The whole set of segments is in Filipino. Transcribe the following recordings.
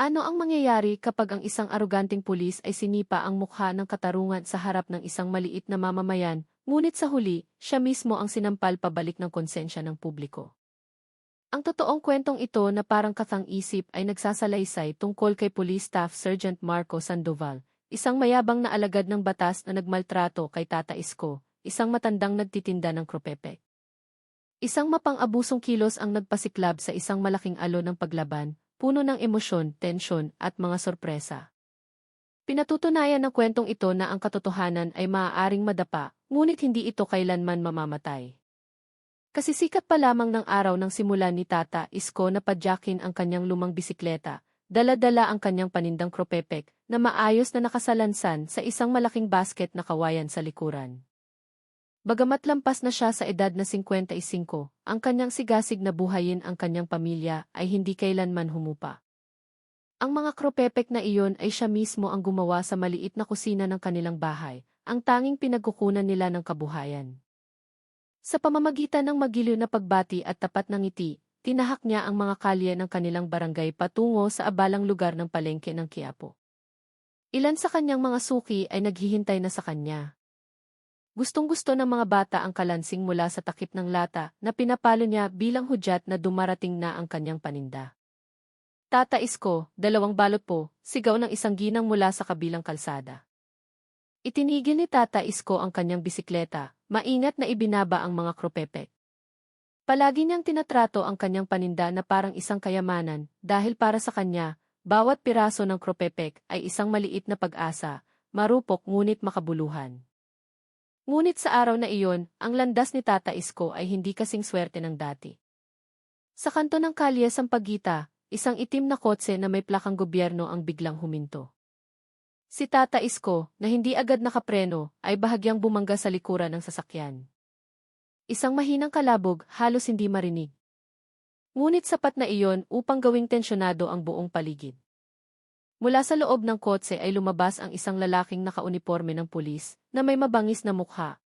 Ano ang mangyayari kapag ang isang aroganteng pulis ay sinipa ang mukha ng katarungan sa harap ng isang maliit na mamamayan, ngunit sa huli, siya mismo ang sinampal pabalik ng konsensya ng publiko? Ang totoong kwentong ito na parang katang-isip ay nagsasalaysay tungkol kay Police Staff Sergeant Marco Sandoval, isang mayabang na alagad ng batas na nagmaltrato kay Tata Isko, isang matandang nagtitinda ng kropepe. Isang mapang-abusong kilos ang nagpasiklab sa isang malaking alon ng paglaban, puno ng emosyon, tensyon, at mga sorpresa. Pinatutunayan ng kwentong ito na ang katotohanan ay maaaring madapa, ngunit hindi ito kailanman mamamatay. Kasisikat pa lamang ng araw ng simula ni Tata Isko na padyakin ang kanyang lumang bisikleta, dala-dala ang kanyang panindang kropepek na maayos na nakasalansan sa isang malaking basket na kawayan sa likuran. Bagamat lampas na siya sa edad na 55, ang kanyang sigasig na buhayin ang kanyang pamilya ay hindi kailanman humupa. Ang mga kropepek na iyon ay siya mismo ang gumawa sa maliit na kusina ng kanilang bahay, ang tanging pinagkukunan nila ng kabuhayan. Sa pamamagitan ng magiliw na pagbati at tapat ng ngiti, tinahak niya ang mga kalye ng kanilang barangay patungo sa abalang lugar ng palengke ng Quiapo. Ilan sa kanyang mga suki ay naghihintay na sa kanya. Gustong-gusto ng mga bata ang kalansing mula sa takip ng lata na pinapalo niya bilang hudyat na dumarating na ang kanyang paninda. Tata Isko, 2 balot po, sigaw ng isang ginang mula sa kabilang kalsada. Itinigil ni Tata Isko ang kanyang bisikleta, maingat na ibinaba ang mga kropepek. Palagi niyang tinatrato ang kanyang paninda na parang isang kayamanan dahil para sa kanya, bawat piraso ng kropepek ay isang maliit na pag-asa, marupok ngunit makabuluhan. Ngunit sa araw na iyon, ang landas ni Tata Isko ay hindi kasing swerte ng dati. Sa kanto ng kalye Sampaguita, isang itim na kotse na may plakang gobyerno ang biglang huminto. Si Tata Isko, na hindi agad nakapreno, ay bahagyang bumangga sa likuran ng sasakyan. Isang mahinang kalabog, halos hindi marinig. Ngunit sapat na iyon upang gawing tensyonado ang buong paligid. Mula sa loob ng kotse ay lumabas ang isang lalaking nakauniporme ng pulis, na may mabangis na mukha.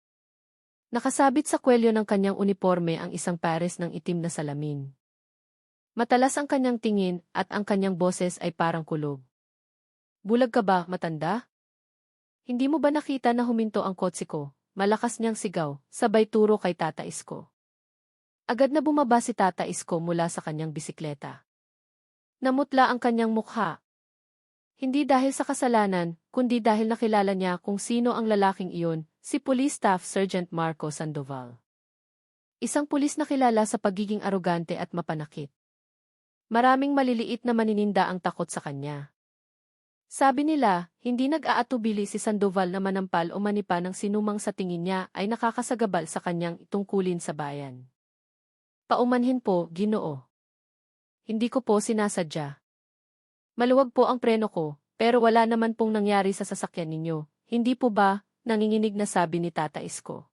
Nakasabit sa kwelyo ng kanyang uniporme ang isang pares ng itim na salamin. Matalas ang kanyang tingin at ang kanyang boses ay parang kulog. "Bulag ka ba, matanda? Hindi mo ba nakita na huminto ang kotse ko?" Malakas niyang sigaw, sabay turo kay Tata Isko. Agad na bumaba si Tata Isko mula sa kanyang bisikleta. Namutla ang kanyang mukha. Hindi dahil sa kasalanan, kundi dahil nakilala niya kung sino ang lalaking iyon, si Police Staff Sergeant Marco Sandoval. Isang pulis na kilala sa pagiging arogante at mapanakit. Maraming maliliit na manininda ang takot sa kanya. Sabi nila, hindi nag-aatubili si Sandoval na manampal o manipa ng sinumang sa tingin niya ay nakakasagabal sa kanyang tungkulin sa bayan. "Paumanhin po, Ginoo. Hindi ko po sinasadya. Maluwag po ang preno ko, pero wala naman pong nangyari sa sasakyan ninyo, hindi po ba?" Nanginginig na sabi ni Tata Isko.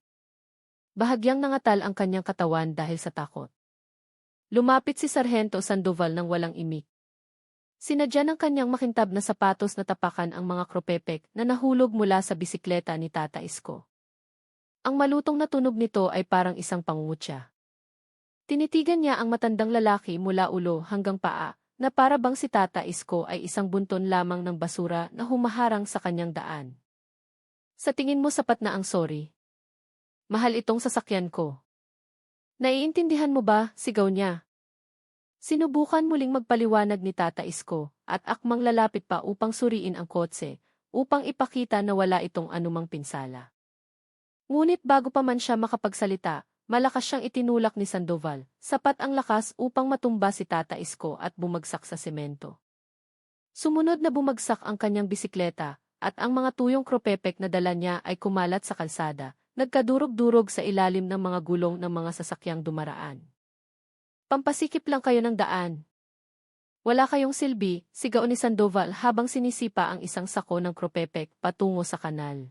Bahagyang nangatal ang kanyang katawan dahil sa takot. Lumapit si Sargento Sandoval ng walang imik. Sinadya ng kanyang makintab na sapatos na tapakan ang mga kropepek na nahulog mula sa bisikleta ni Tata Isko. Ang malutong na tunog nito ay parang isang pangungutya. Tinitigan niya ang matandang lalaki mula ulo hanggang paa, na para bang si Tata Isko ay isang bunton lamang ng basura na humaharang sa kanyang daan. "Sa tingin mo sapat na ang sorry? Mahal itong sasakyan ko. Naiintindihan mo ba?" Sigaw niya. Sinubukan muling magpaliwanag ni Tata Isko, at akmang lalapit pa upang suriin ang kotse, upang ipakita na wala itong anumang pinsala. Ngunit bago pa man siya makapagsalita, malakas siyang itinulak ni Sandoval, sapat ang lakas upang matumba si Tata Isko at bumagsak sa semento. Sumunod na bumagsak ang kanyang bisikleta, at ang mga tuyong kropepek na dala niya ay kumalat sa kalsada, nagkadurog-durog sa ilalim ng mga gulong ng mga sasakyang dumaraan. "Pampasikip lang kayo ng daan. Wala kayong silbi," sigaw ni Sandoval habang sinisipa ang isang sako ng kropepek patungo sa kanal.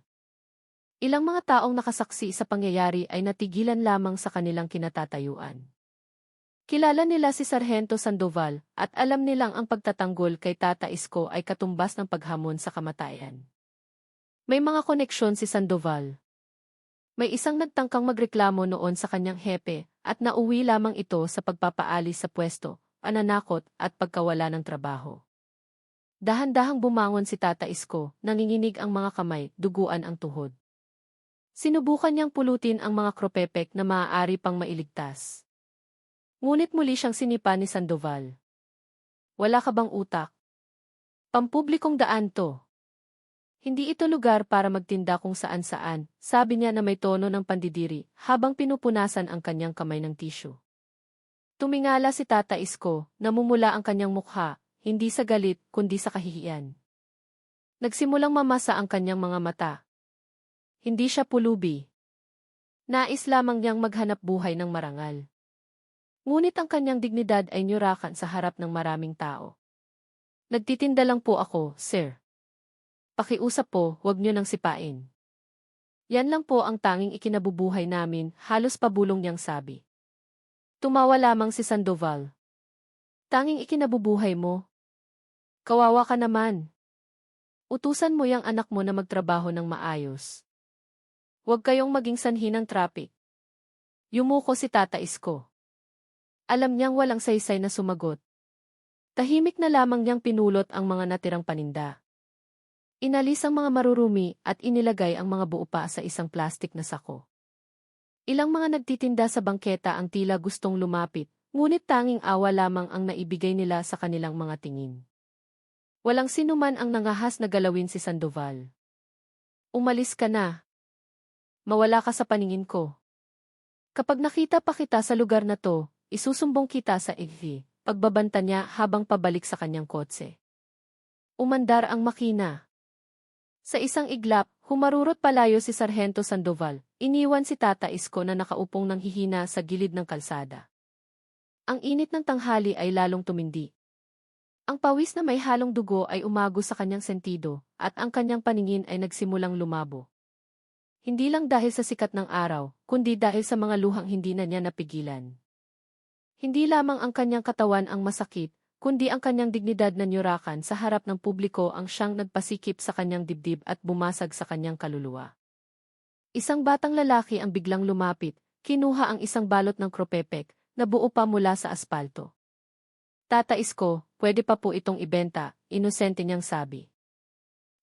Ilang mga taong nakasaksi sa pangyayari ay natigilan lamang sa kanilang kinatatayuan. Kilala nila si Sargento Sandoval at alam nilang ang pagtatanggol kay Tata Isko ay katumbas ng paghamon sa kamatayan. May mga koneksyon si Sandoval. May isang nagtangkang magreklamo noon sa kanyang hepe at nauwi lamang ito sa pagpapaalis sa pwesto, pananakot at pagkawala ng trabaho. Dahan-dahang bumangon si Tata Isko, nanginginig ang mga kamay, duguan ang tuhod. Sinubukan niyang pulutin ang mga kropepek na maaari pang mailigtas. Ngunit muli siyang sinipa ni Sandoval. Wala ka bang utak? Pampublikong daan to. Hindi ito lugar para magtinda kung saan-saan, sabi niya na may tono ng pandidiri habang pinupunasan ang kanyang kamay ng tisyo. Tumingala si Tata Isko, namumula ang kanyang mukha, hindi sa galit kundi sa kahihiyan. Nagsimulang mamasa ang kanyang mga mata. Hindi siya pulubi. Nais lamang niyang maghanap buhay ng marangal. Ngunit ang kanyang dignidad ay nyurakan sa harap ng maraming tao. Nagtitinda lang po ako, sir. Pakiusap po, huwag niyo nang sipain. Yan lang po ang tanging ikinabubuhay namin, halos pabulong niyang sabi. Tumawa lamang si Sandoval. Tanging ikinabubuhay mo? Kawawa ka naman. Utusan mo yang anak mo na magtrabaho ng maayos. Huwag kayong maging sanhi ng traffic. Yumuko si Tata Isko. Alam niyang walang saysay na sumagot. Tahimik na lamang niyang pinulot ang mga natirang paninda. Inalis ang mga marurumi at inilagay ang mga buo pa sa isang plastik na sako. Ilang mga nagtitinda sa bangketa ang tila gustong lumapit, ngunit tanging awa lamang ang naibigay nila sa kanilang mga tingin. Walang sinuman ang nangahas na galawin si Sandoval. Umalis ka na. Mawala ka sa paningin ko. Kapag nakita pa kita sa lugar na to, isusumbong kita sa IFI, pagbabanta niya habang pabalik sa kanyang kotse. Umandar ang makina. Sa isang iglap, humarurot palayo si Sargento Sandoval, iniwan si Tata Isko na nakaupong nang hihina sa gilid ng kalsada. Ang init ng tanghali ay lalong tumindi. Ang pawis na may halong dugo ay umago sa kanyang sentido, at ang kanyang paningin ay nagsimulang lumabo. Hindi lang dahil sa sikat ng araw, kundi dahil sa mga luhang hindi na niya napigilan. Hindi lamang ang kanyang katawan ang masakit, kundi ang kanyang dignidad na nyurakan sa harap ng publiko ang siyang nagpasikip sa kanyang dibdib at bumasag sa kanyang kaluluwa. Isang batang lalaki ang biglang lumapit, kinuha ang isang balot ng kropepek, na buo pa mula sa aspalto. Tata Isko, pwede pa po itong ibenta, inosente niyang sabi.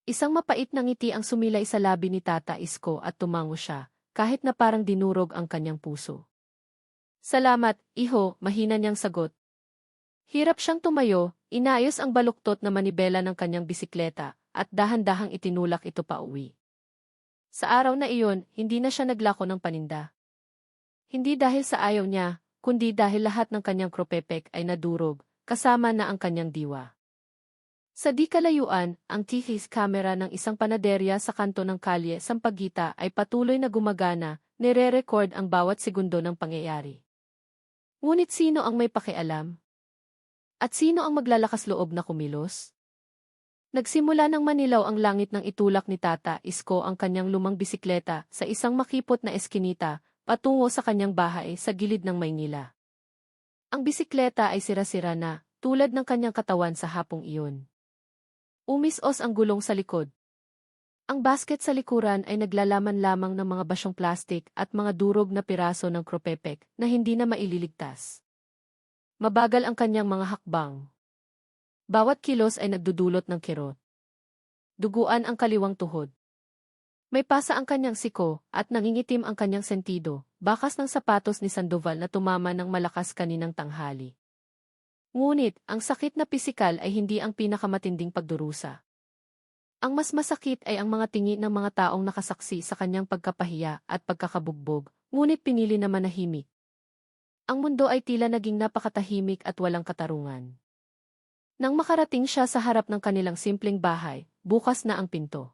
Isang mapait na ngiti ang sumilay sa labi ni Tata Isko at tumango siya, kahit na parang dinurog ang kanyang puso. Salamat, iho, mahina niyang sagot. Hirap siyang tumayo, inayos ang baluktot na manibela ng kanyang bisikleta, at dahan-dahang itinulak ito pa uwi. Sa araw na iyon, hindi na siya naglako ng paninda. Hindi dahil sa ayaw niya, kundi dahil lahat ng kanyang kropepek ay nadurog, kasama na ang kanyang diwa. Sa di kalayuan, ang TV's camera ng isang panaderya sa kanto ng kalye Sampaguita ay patuloy na gumagana, nire-record ang bawat segundo ng pangyayari. Ngunit sino ang may pakialam? At sino ang maglalakas loob na kumilos? Nagsimula ng manilaw ang langit nang itulak ni Tata Isko ang kanyang lumang bisikleta sa isang makipot na eskinita, patungo sa kanyang bahay sa gilid ng Maynila. Ang bisikleta ay sira-sira na, tulad ng kanyang katawan sa hapong iyon. Umis-os ang gulong sa likod. Ang basket sa likuran ay naglalaman lamang ng mga basyong plastik at mga durog na piraso ng kropepek na hindi na maililigtas. Mabagal ang kanyang mga hakbang. Bawat kilos ay nagdudulot ng kirot. Duguan ang kaliwang tuhod. May pasa ang kanyang siko at nangingitim ang kanyang sentido, bakas ng sapatos ni Sandoval na tumama ng malakas kaninang tanghali. Ngunit, ang sakit na pisikal ay hindi ang pinakamatinding pagdurusa. Ang mas masakit ay ang mga tingi ng mga taong nakasaksi sa kanyang pagkapahiya at pagkakabugbog, ngunit pinili na manahimik. Ang mundo ay tila naging napakatahimik at walang katarungan. Nang makarating siya sa harap ng kanilang simpleng bahay, bukas na ang pinto.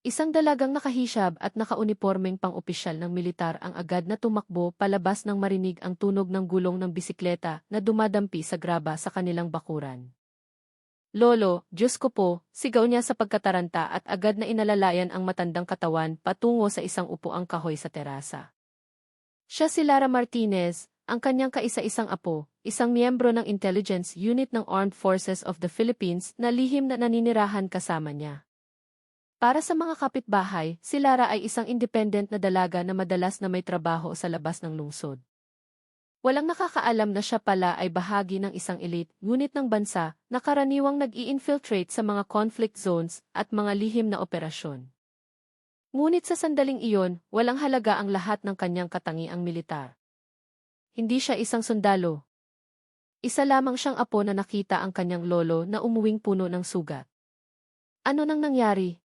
Isang dalagang nakahisyab at nakaunipormeng pang-opisyal ng militar ang agad na tumakbo palabas nang marinig ang tunog ng gulong ng bisikleta na dumadampi sa graba sa kanilang bakuran. Lolo, Diyos ko po, sigaw niya sa pagkataranta at agad na inalalayan ang matandang katawan patungo sa isang upuang kahoy sa terasa. Siya si Lara Martinez, ang kanyang kaisa-isang apo, isang miyembro ng intelligence unit ng Armed Forces of the Philippines na lihim na naninirahan kasama niya. Para sa mga kapitbahay, si Lara ay isang independent na dalaga na madalas na may trabaho sa labas ng lungsod. Walang nakakaalam na siya pala ay bahagi ng isang elite unit ng bansa na karaniwang nag-i-infiltrate sa mga conflict zones at mga lihim na operasyon. Ngunit sa sandaling iyon, walang halaga ang lahat ng kanyang katangiang militar. Hindi siya isang sundalo. Isa lamang siyang apo na nakita ang kanyang lolo na umuwing puno ng sugat. Ano nang nangyari?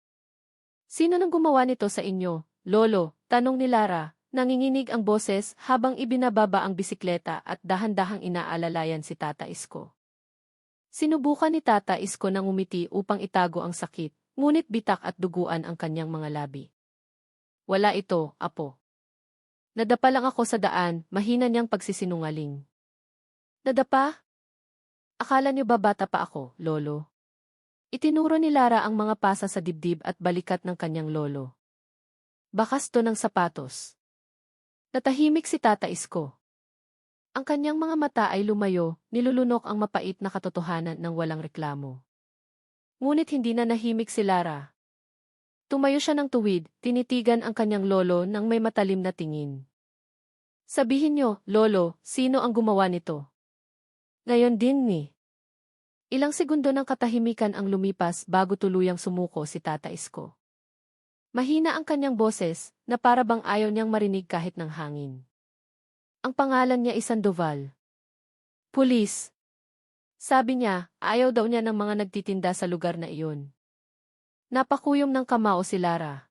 Sino nang gumawa nito sa inyo, lolo? Tanong ni Lara. Nanginginig ang boses habang ibinababa ang bisikleta at dahan-dahang inaalalayan si Tata Isko. Sinubukan ni Tata Isko nang umiti upang itago ang sakit, ngunit bitak at duguan ang kanyang mga labi. Wala ito, apo. Nadapa lang ako sa daan, mahina niyang pagsisinungaling. Nadapa? Akala niyo ba bata pa ako, lolo? Itinuro ni Lara ang mga pasa sa dibdib at balikat ng kanyang lolo. Bakas to ng sapatos. Natahimik si Tata Isko. Ang kanyang mga mata ay lumayo, nilulunok ang mapait na katotohanan ng walang reklamo. Ngunit hindi na nahimik si Lara. Tumayo siya ng tuwid, tinitigan ang kanyang lolo ng may matalim na tingin. Sabihin niyo, lolo, sino ang gumawa nito? Ngayon din ni. Ilang segundo ng katahimikan ang lumipas bago tuluyang sumuko si Tata Isko. Mahina ang kanyang boses, na para bang ayaw niyang marinig kahit ng hangin. Ang pangalan niya ay Sandoval. Pulis. Sabi niya, ayaw daw niya ng mga nagtitinda sa lugar na iyon. Napakuyom ng kamao si Lara.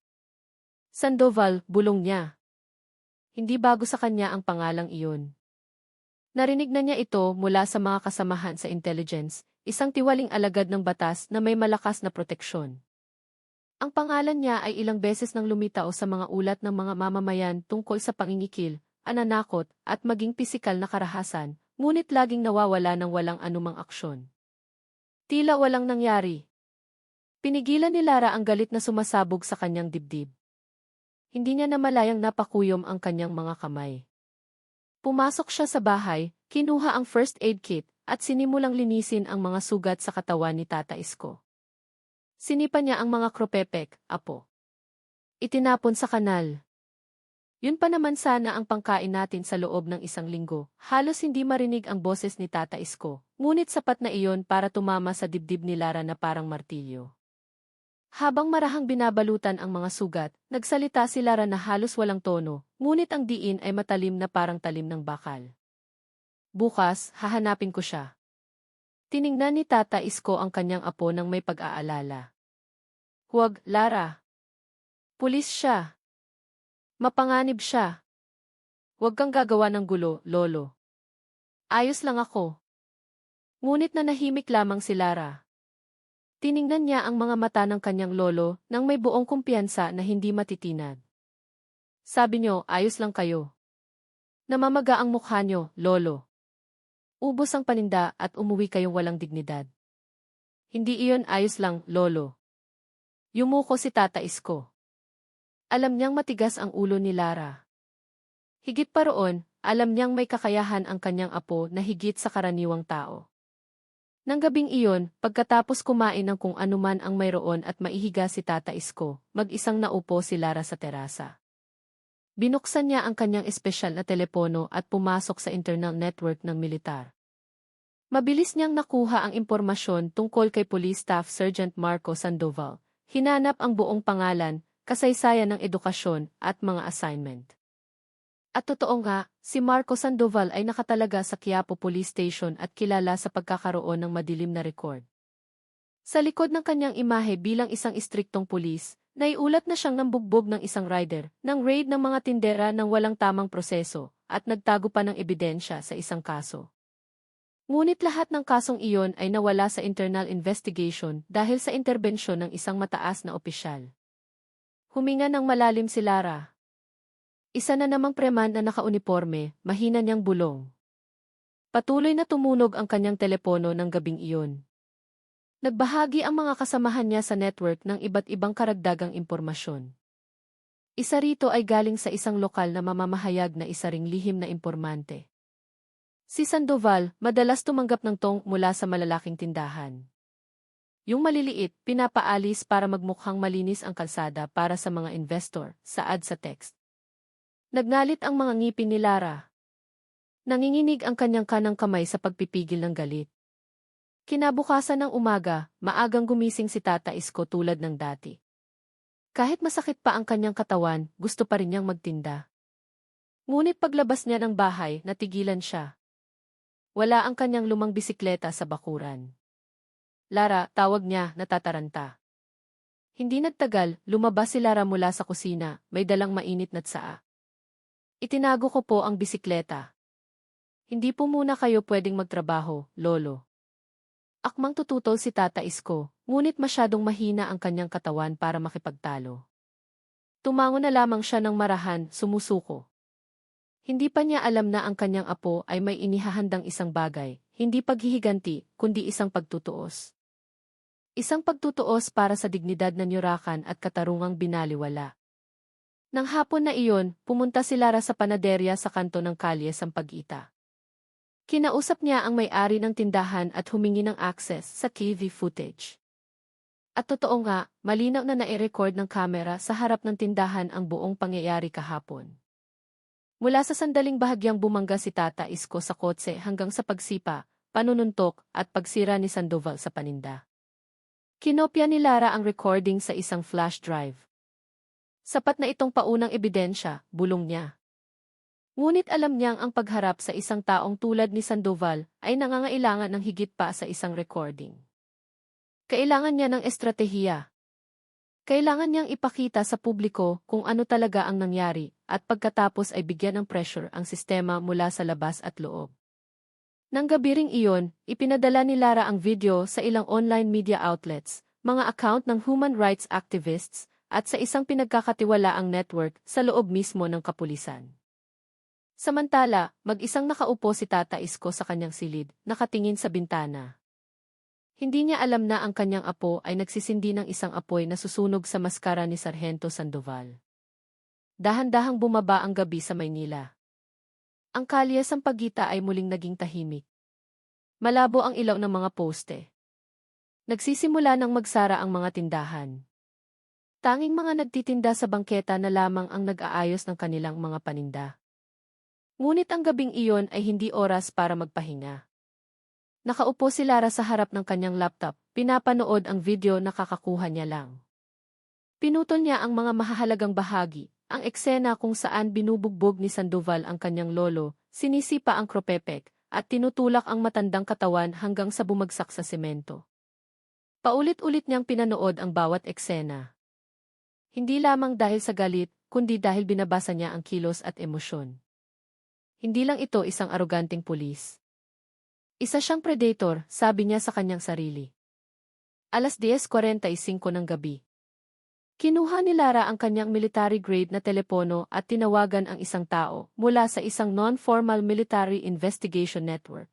Sandoval, bulong niya. Hindi bago sa kanya ang pangalang iyon. Narinig na niya ito mula sa mga kasamahan sa intelligence, isang tiwaling alagad ng batas na may malakas na proteksyon. Ang pangalan niya ay ilang beses nang lumitaw sa mga ulat ng mga mamamayan tungkol sa pangingikil, ananakot, at maging pisikal na karahasan, ngunit laging nawawala ng walang anumang aksyon. Tila walang nangyari. Pinigilan ni Lara ang galit na sumasabog sa kanyang dibdib. Hindi niya namalayang napakuyom ang kanyang mga kamay. Pumasok siya sa bahay, kinuha ang first aid kit, at sinimulang linisin ang mga sugat sa katawan ni Tata Isko. Sinipa niya ang mga kropepek, apo. Itinapon sa kanal. Yun pa naman sana ang pangkain natin sa loob ng isang linggo. Halos hindi marinig ang boses ni Tata Isko, ngunit sapat na iyon para tumama sa dibdib ni Lara na parang martilyo. Habang marahang binabalutan ang mga sugat, nagsalita si Lara na halos walang tono, ngunit ang diin ay matalim na parang talim ng bakal. Bukas, hahanapin ko siya. Tiningnan ni Tata Isko ang kanyang apo nang may pag-aalala. Huwag, Lara. Pulis siya. Mapanganib siya. Huwag kang gagawa ng gulo, lolo. Ayos lang ako. Ngunit nanahimik lamang si Lara. Tiningnan niya ang mga mata ng kanyang lolo nang may buong kumpiyansa na hindi matitinag. Sabi niyo, ayos lang kayo. Namamaga ang mukha niyo, lolo. Ubos ang paninda at umuwi kayong walang dignidad. Hindi iyon ayos lang, lolo. Yumuko si Tata Isko. Alam niyang matigas ang ulo ni Lara. Higit pa roon, alam niyang may kakayahan ang kanyang apo na higit sa karaniwang tao. Nang gabing iyon, pagkatapos kumain ng kung anuman ang mayroon at maihiga si Tata Isko, mag-isang naupo si Lara sa terasa. Binuksan niya ang kanyang espesyal na telepono at pumasok sa internal network ng militar. Mabilis niyang nakuha ang impormasyon tungkol kay Police Staff Sergeant Marco Sandoval. Hinanap ang buong pangalan, kasaysayan ng edukasyon, at mga assignment. At totoo nga, si Marco Sandoval ay nakatalaga sa Quiapo Police Station at kilala sa pagkakaroon ng madilim na record. Sa likod ng kanyang imahe bilang isang istriktong pulis, naiulat na siyang nambugbog ng isang rider, ng raid ng mga tindera ng walang tamang proseso, at nagtago pa ng ebidensya sa isang kaso. Ngunit lahat ng kasong iyon ay nawala sa internal investigation dahil sa interbensyon ng isang mataas na opisyal. Huminga ng malalim si Lara. Isa na namang preman na nakauniporme, mahina niyang bulong. Patuloy na tumunog ang kanyang telepono ng gabing iyon. Nagbahagi ang mga kasamahan niya sa network ng iba't ibang karagdagang impormasyon. Isa rito ay galing sa isang lokal na mamamahayag na isa ring lihim na impormante. Si Sandoval, madalas tumanggap ng tong mula sa malalaking tindahan. Yung maliliit, pinapaalis para magmukhang malinis ang kalsada para sa mga investor, saad sa text. Nagngalit ang mga ngipin ni Lara. Nanginginig ang kanyang kanang kamay sa pagpipigil ng galit. Kinabukasan ng umaga, maagang gumising si Tata Isko tulad ng dati. Kahit masakit pa ang kanyang katawan, gusto pa rin niyang magtinda. Ngunit paglabas niya ng bahay, natigilan siya. Wala ang kanyang lumang bisikleta sa bakuran. Lara, tawag niya, natataranta. Hindi nagtagal, lumabas si Lara mula sa kusina, may dalang mainit na tsaa. Itinago ko po ang bisikleta. Hindi po muna kayo pwedeng magtrabaho, lolo. Akmang tututol si Tata Isko, ngunit masyadong mahina ang kanyang katawan para makipagtalo. Tumango na lamang siya ng marahan, sumusuko. Hindi pa niya alam na ang kanyang apo ay may inihahandang isang bagay, hindi paghihiganti, kundi isang pagtutuos. Isang pagtutuos para sa dignidad na nyurakan at katarungang binaliwala. Nang hapon na iyon, pumunta si Lara sa panaderya sa kanto ng kalye Sampaguita. Kinausap niya ang may-ari ng tindahan at humingi ng access sa TV footage. At totoo nga, malinaw na nai-record ng kamera sa harap ng tindahan ang buong pangyayari kahapon. Mula sa sandaling bahagyang bumangga si Tata Isko sa kotse hanggang sa pagsipa, panununtok at pagsira ni Sandoval sa paninda. Kinopya ni Lara ang recording sa isang flash drive. Sapat na itong paunang ebidensya, bulong niya. Ngunit alam niyang ang pagharap sa isang taong tulad ni Sandoval ay nangangailangan ng higit pa sa isang recording. Kailangan niya ng estratehiya. Kailangan niyang ipakita sa publiko kung ano talaga ang nangyari at pagkatapos ay bigyan ng pressure ang sistema mula sa labas at loob. Nang gabi ring iyon, ipinadala ni Lara ang video sa ilang online media outlets, mga account ng human rights activists, at sa isang pinagkakatiwalaang network sa loob mismo ng kapulisan. Samantala, mag-isang nakaupo si Tata Isko sa kanyang silid, nakatingin sa bintana. Hindi niya alam na ang kanyang apo ay nagsisindi ng isang apoy na susunog sa maskara ni Sargento Sandoval. Dahan-dahang bumaba ang gabi sa Maynila. Ang kalye Sampaguita ay muling naging tahimik. Malabo ang ilaw ng mga poste. Nagsisimula ng magsara ang mga tindahan. Tanging mga nagtitinda sa bangketa na lamang ang nag-aayos ng kanilang mga paninda. Ngunit ang gabing iyon ay hindi oras para magpahinga. Nakaupo si Lara sa harap ng kanyang laptop, pinapanood ang video na kakakuha niya lang. Pinutol niya ang mga mahahalagang bahagi, ang eksena kung saan binubugbog ni Sandoval ang kanyang lolo, sinisipa ang kropepek, at tinutulak ang matandang katawan hanggang sa bumagsak sa semento. Paulit-ulit niyang pinanood ang bawat eksena. Hindi lamang dahil sa galit, kundi dahil binabasa niya ang kilos at emosyon. Hindi lang ito isang aroganteng pulis. Isa siyang predator, sabi niya sa kanyang sarili. 10:45 ng gabi. Kinuha ni Lara ang kanyang military-grade na telepono at tinawagan ang isang tao mula sa isang non-formal military investigation network.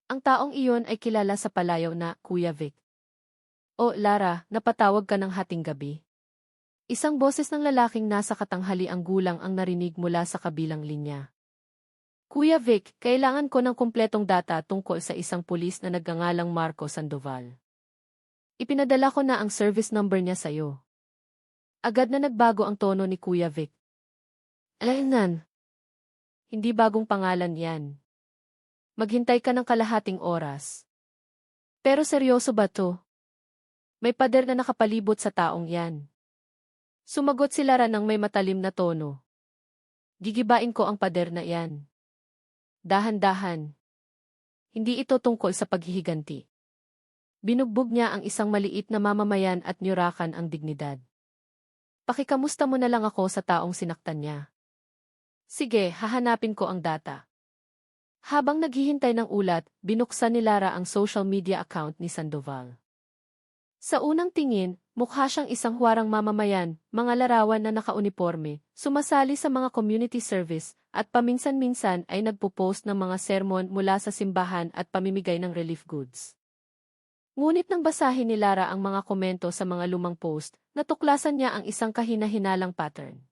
Ang taong iyon ay kilala sa palayaw na Kuya Vic. "O Lara, napatawag ka ng hating gabi?" Isang boses ng lalaking nasa katanghaliang gulang ang narinig mula sa kabilang linya. "Kuya Vic, kailangan ko ng kumpletong data tungkol sa isang pulis na nagngangalang Marco Sandoval. Ipinadala ko na ang service number niya sa'yo." Agad na nagbago ang tono ni Kuya Vic. "Alainan. Hindi bagong pangalan yan. Maghintay ka ng kalahating oras." "Pero seryoso ba to? May pader na nakapalibot sa taong yan." Sumagot si Lara ng may matalim na tono. "Gigibain ko ang pader na yan. Dahan-dahan. Hindi ito tungkol sa paghihiganti." Binugbog niya ang isang maliit na mamamayan at nyurakan ang dignidad. "Pakikamusta mo na lang ako sa taong sinaktan niya." "Sige, hahanapin ko ang data." Habang naghihintay ng ulat, binuksan ni Lara ang social media account ni Sandoval. Sa unang tingin, mukha siyang isang huwarang mamamayan, mga larawan na nakauniporme, sumasali sa mga community service, at paminsan-minsan ay nagpo-post ng mga sermon mula sa simbahan at pamimigay ng relief goods. Ngunit nang basahin ni Lara ang mga komento sa mga lumang post, natuklasan niya ang isang kahina-hinalang pattern.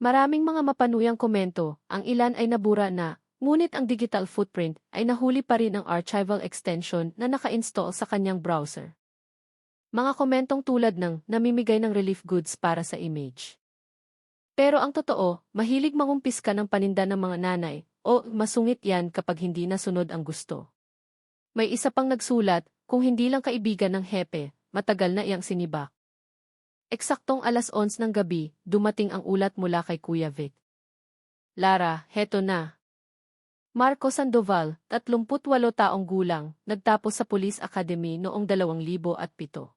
Maraming mga mapanuyang komento, ang ilan ay nabura na, ngunit ang digital footprint ay nahuli pa rin ang archival extension na naka-install sa kanyang browser. Mga komentong tulad ng namimigay ng relief goods para sa image. Pero ang totoo, mahilig mangumpiska ng paninda ng mga nanay, o masungit yan kapag hindi nasunod ang gusto. May isa pang nagsulat, kung hindi lang kaibigan ng hepe, matagal na iyang sinibak. Eksaktong 11:00 ng gabi, dumating ang ulat mula kay Kuya Vic. Lara, heto na. Marco Sandoval, 38 taong gulang, nagtapos sa Police Academy noong 2007.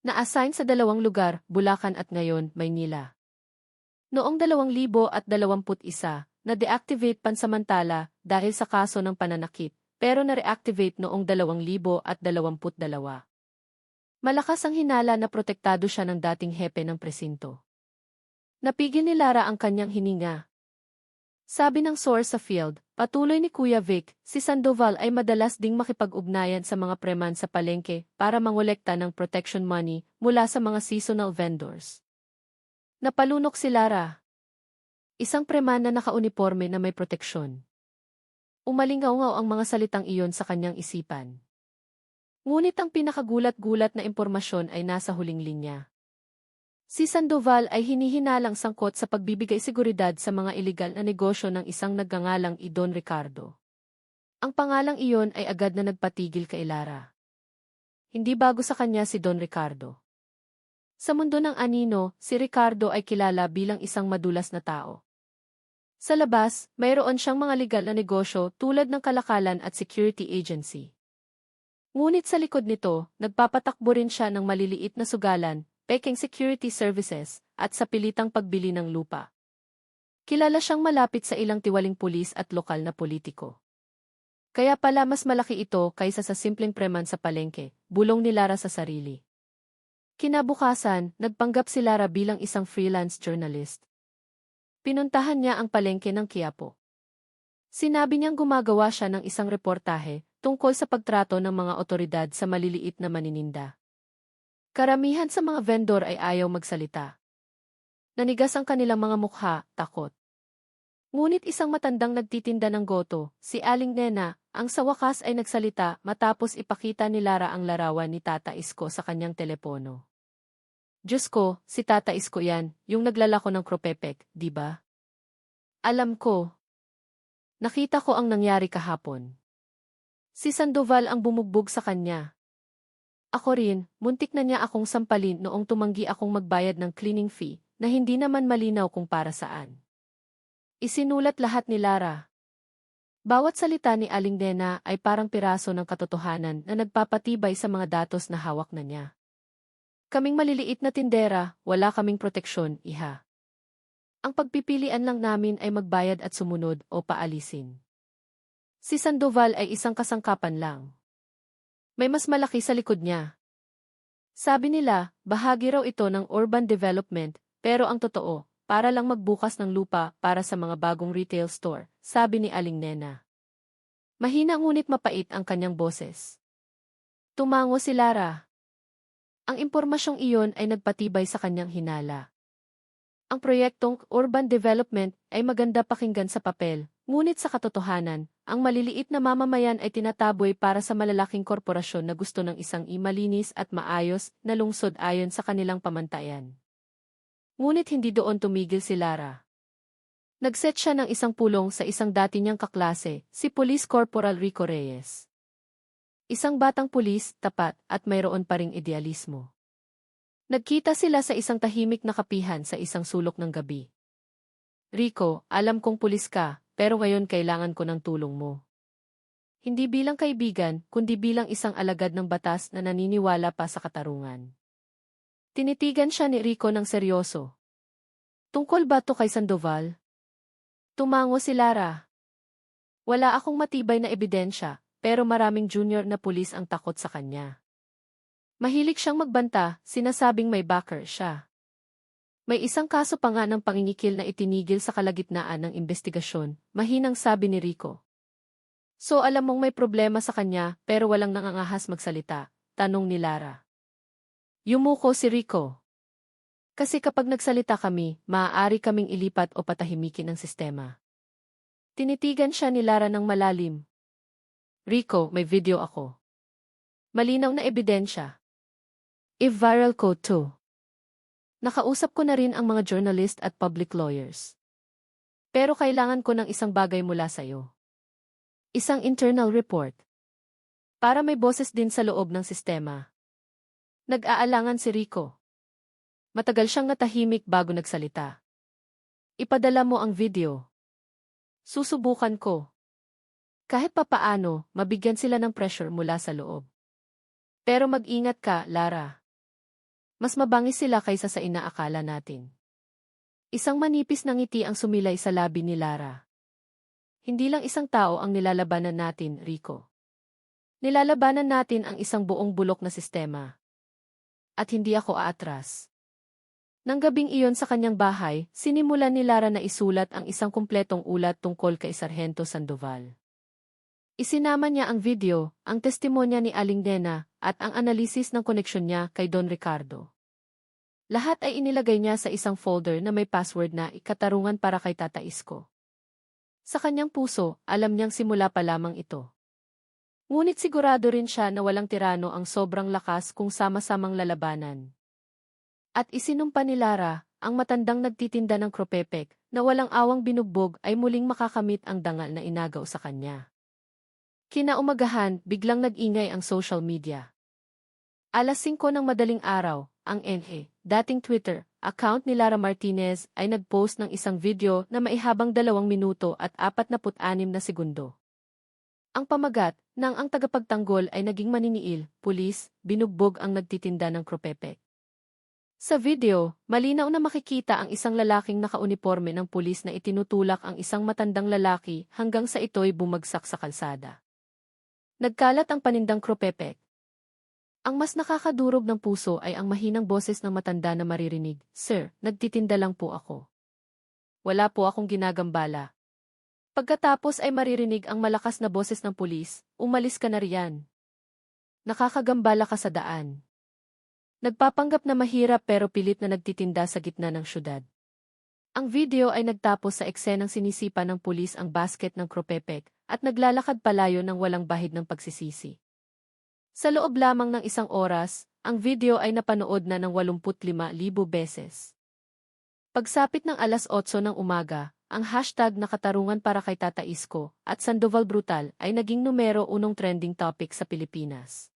Na-assign sa 2 lugar, Bulacan at ngayon, Maynila. Noong 2021, na-deactivate pansamantala dahil sa kaso ng pananakit, pero na-reactivate noong 2022. Malakas ang hinala na protektado siya ng dating hepe ng presinto. Napigil ni Lara ang kanyang hininga. Sabi ng source sa field, patuloy ni Kuya Vic, si Sandoval ay madalas ding makipag-ugnayan sa mga preman sa palengke para mangolekta ng protection money mula sa mga seasonal vendors. Napalunok si Lara. Isang preman na nakauniforme na may proteksyon. Umalingaw-ngaw ang mga salitang iyon sa kanyang isipan. Ngunit ang pinakagulat-gulat na impormasyon ay nasa huling linya. Si Sandoval ay hinihinalang sangkot sa pagbibigay seguridad sa mga ilegal na negosyo ng isang nagngangalang Don Ricardo. Ang pangalang iyon ay agad na nagpatigil kay Lara. Hindi bago sa kanya si Don Ricardo. Sa mundo ng anino, si Ricardo ay kilala bilang isang madulas na tao. Sa labas, mayroon siyang mga legal na negosyo tulad ng kalakalan at security agency. Ngunit sa likod nito, nagpapatakbo rin siya ng maliliit na sugalan, peking security services, at sa pilitang pagbili ng lupa. Kilala siyang malapit sa ilang tiwaling pulis at lokal na politiko. Kaya pala mas malaki ito kaysa sa simpleng preman sa palengke, bulong ni Lara sa sarili. Kinabukasan, nagpanggap si Lara bilang isang freelance journalist. Pinuntahan niya ang palengke ng Quiapo. Sinabi niyang gumagawa siya ng isang reportahe tungkol sa pagtrato ng mga otoridad sa maliliit na manininda. Karamihan sa mga vendor ay ayaw magsalita. Nanigas ang kanilang mga mukha, takot. Ngunit isang matandang nagtitinda ng goto, si Aling Nena, ang sa wakas ay nagsalita matapos ipakita ni Lara ang larawan ni Tata Isko sa kanyang telepono. Diyos ko, si Tata Isko yan, yung naglalako ng kropepek, di ba? Alam ko. Nakita ko ang nangyari kahapon. Si Sandoval ang bumugbog sa kanya. Ako rin, muntik na niya akong sampalin noong tumanggi akong magbayad ng cleaning fee, na hindi naman malinaw kung para saan. Isinulat lahat ni Lara. Bawat salita ni Aling Nena ay parang piraso ng katotohanan na nagpapatibay sa mga datos na hawak na niya. Kaming maliliit na tindera, wala kaming proteksyon, iha. Ang pagpipilian lang namin ay magbayad at sumunod o paalisin. Si Sandoval ay isang kasangkapan lang. May mas malaki sa likod niya. Sabi nila, bahagi raw ito ng urban development, pero ang totoo, para lang magbukas ng lupa para sa mga bagong retail store, sabi ni Aling Nena. Mahina ngunit mapait ang kanyang boses. Tumango si Lara. Ang impormasyong iyon ay nagpatibay sa kanyang hinala. Ang proyektong urban development ay maganda pakinggan sa papel, ngunit sa katotohanan, ang maliliit na mamamayan ay tinataboy para sa malalaking korporasyon na gusto ng isang malinis at maayos na lungsod ayon sa kanilang pamantayan. Ngunit hindi doon tumigil si Lara. Nagset siya ng isang pulong sa isang dati niyang kaklase, si Police Corporal Rico Reyes. Isang batang pulis, tapat, at mayroon pa ring idealismo. Nagkita sila sa isang tahimik na kapihan sa isang sulok ng gabi. Rico, alam kong pulis ka, pero ngayon kailangan ko ng tulong mo. Hindi bilang kaibigan, kundi bilang isang alagad ng batas na naniniwala pa sa katarungan. Tinitigan siya ni Rico ng seryoso. Tungkol ba to kay Sandoval? Tumango si Lara. Wala akong matibay na ebidensya, pero maraming junior na pulis ang takot sa kanya. Mahilig siyang magbanta, sinasabing may backer siya. May isang kaso pa nga ng pangingikil na itinigil sa kalagitnaan ng investigasyon, mahinang sabi ni Rico. So alam mong may problema sa kanya pero walang nangangahas magsalita, tanong ni Lara. Yumuko si Rico. Kasi kapag nagsalita kami, maaari kaming ilipat o patahimikin ang sistema. Tinitigan siya ni Lara ng malalim. Rico, may video ako. Malinaw na ebidensya. I-viral ko to. Nakausap ko na rin ang mga journalist at public lawyers. Pero kailangan ko ng isang bagay mula sa'yo. Isang internal report. Para may boses din sa loob ng sistema. Nag-aalangan si Rico. Matagal siyang natahimik bago nagsalita. Ipadala mo ang video. Susubukan ko. Kahit papaano, mabigyan sila ng pressure mula sa loob. Pero mag-ingat ka, Lara. Mas mabangis sila kaysa sa inaakala natin. Isang manipis na ngiti ang sumilay sa labi ni Lara. Hindi lang isang tao ang nilalabanan natin, Rico. Nilalabanan natin ang isang buong bulok na sistema. At hindi ako aatras. Nang gabing iyon sa kanyang bahay, sinimulan ni Lara na isulat ang isang kumpletong ulat tungkol kay Sargento Sandoval. Isinama niya ang video, ang testimonya ni Aling Nena, at ang analisis ng koneksyon niya kay Don Ricardo. Lahat ay inilagay niya sa isang folder na may password na ikatarungan para kay Tata Isko. Sa kanyang puso, alam niyang simula pa lamang ito. Ngunit sigurado rin siya na walang tirano ang sobrang lakas kung sama-samang lalabanan. At isinumpa ni Lara, ang matandang nagtitinda ng kropepek, na walang awang binugbog ay muling makakamit ang dangal na inagaw sa kanya. Kinaumagahan, biglang nag-ingay ang social media. Alas 5 ng madaling araw, ang dating Twitter, account ni Lara Martinez ay nag-post ng isang video na maihabang 2 minuto at 46 na segundo. Ang pamagat, nang ang tagapagtanggol ay naging maniniil, pulis, binugbog ang nagtitinda ng kropepek. Sa video, malinaw na makikita ang isang lalaking nakauniporme ng pulis na itinutulak ang isang matandang lalaki hanggang sa ito'y bumagsak sa kalsada. Nagkalat ang panindang kropepek. Ang mas nakakadurog ng puso ay ang mahinang boses ng matanda na maririnig, "Sir, nagtitinda lang po ako. Wala po akong ginagambala." Pagkatapos ay maririnig ang malakas na boses ng pulis, "Umalis ka na riyan. Nakakagambala ka sa daan." Nagpapanggap na mahirap pero pilit na nagtitinda sa gitna ng syudad. Ang video ay nagtapos sa eksenang sinisipa ng pulis ang basket ng kropepek at naglalakad palayo ng walang bahid ng pagsisisi. Sa loob lamang ng 1 oras, ang video ay napanood na ng 85,000 beses. Pagsapit ng alas 8 ng umaga, ang hashtag na katarungan para kay Tata Isko at Sandoval Brutal ay naging numero 1 trending topic sa Pilipinas.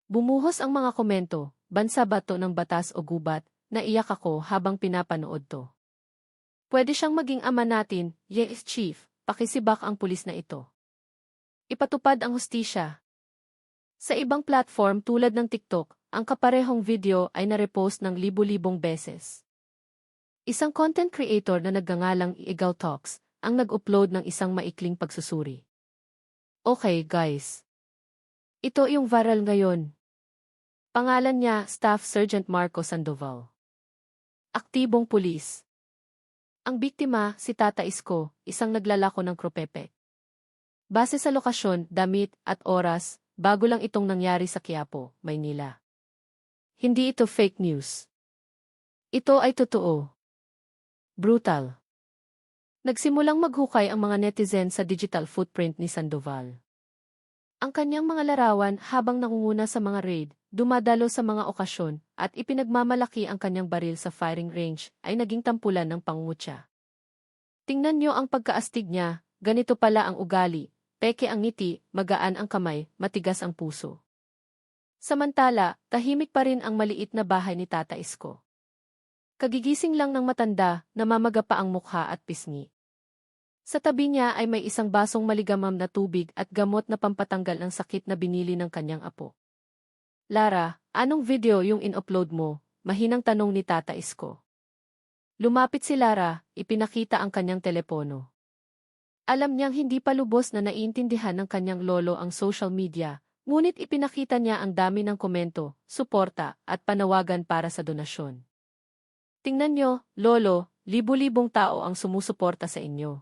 Bumuhos ang mga komento, "Bansa ba to ng batas o gubat?" Naiyak ako habang pinapanood to. Pwede siyang maging ama natin, yes chief, pakisibak ang pulis na ito. Ipatupad ang hustisya. Sa ibang platform tulad ng TikTok, ang kaparehong video ay narepost ng libu-libong beses. Isang content creator na nagngangalang Eagle Talks, ang nag-upload ng isang maikling pagsusuri. Okay guys. Ito yung viral ngayon. Pangalan niya, Staff Sergeant Marco Sandoval. Aktibong pulis. Ang biktima, si Tata Isko, isang naglalako ng kropepek. Base sa lokasyon, damit, at oras, bago lang itong nangyari sa Quiapo, Maynila. Hindi ito fake news. Ito ay totoo. Brutal. Nagsimulang maghukay ang mga netizen sa digital footprint ni Sandoval. Ang kanyang mga larawan habang nangunguna sa mga raid, dumadalo sa mga okasyon, at ipinagmamalaki ang kanyang baril sa firing range, ay naging tampulan ng pangungutya. Tingnan niyo ang pagkaastig niya, ganito pala ang ugali, peke ang ngiti, magaan ang kamay, matigas ang puso. Samantala, tahimik pa rin ang maliit na bahay ni Tata Isko. Kagigising lang ng matanda, namamaga pa ang mukha at pisngi. Sa tabi niya ay may isang basong maligamam na tubig at gamot na pampatanggal ng sakit na binili ng kanyang apo. Lara, anong video yung in-upload mo? Mahinang tanong ni Tata Isko. Lumapit si Lara, ipinakita ang kanyang telepono. Alam niyang hindi pa lubos na naiintindihan ng kanyang lolo ang social media, ngunit ipinakita niya ang dami ng komento, suporta, at panawagan para sa donasyon. Tingnan niyo, lolo, libu-libong tao ang sumusuporta sa inyo.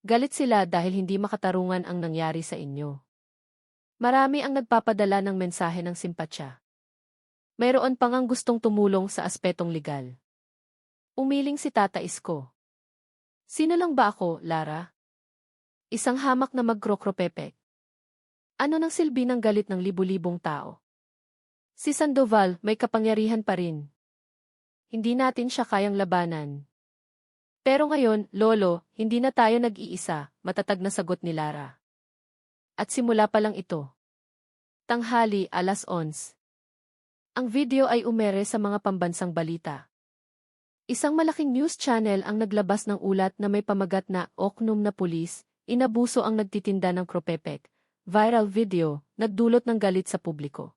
Galit sila dahil hindi makatarungan ang nangyari sa inyo. Marami ang nagpapadala ng mensahe ng simpatsya. Mayroon pang ang gustong tumulong sa aspetong legal. Umiling si Tata Isko. Sino lang ba ako, Lara? Isang hamak na magkrokropepek. Ano nang silbi ng galit ng libu-libong tao? Si Sandoval may kapangyarihan pa rin. Hindi natin siya kayang labanan. Pero ngayon, Lolo, hindi na tayo nag-iisa, matatag na sagot ni Lara. At simula pa lang ito. Tanghali, 11:00. Ang video ay umere sa mga pambansang balita. Isang malaking news channel ang naglabas ng ulat na may pamagat na oknum na pulis, inabuso ang nagtitinda ng kropepek. Viral video, nagdulot ng galit sa publiko.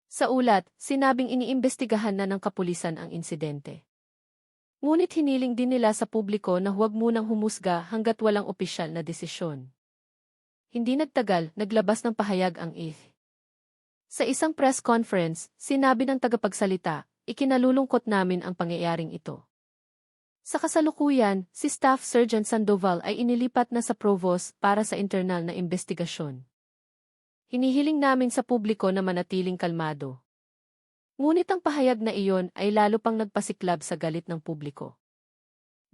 Sa ulat, sinabing iniimbestigahan na ng kapulisan ang insidente. Ngunit hiniling din nila sa publiko na huwag munang humusga hanggat walang opisyal na desisyon. Hindi nagtagal, naglabas ng pahayag ang IF. Sa isang press conference, sinabi ng tagapagsalita, ikinalulungkot namin ang pangyayaring ito. Sa kasalukuyan, si Staff Sergeant Sandoval ay inilipat na sa Provost para sa internal na investigasyon. Hinihiling namin sa publiko na manatiling kalmado. Ngunit ang pahayag na iyon ay lalo pang nagpasiklab sa galit ng publiko.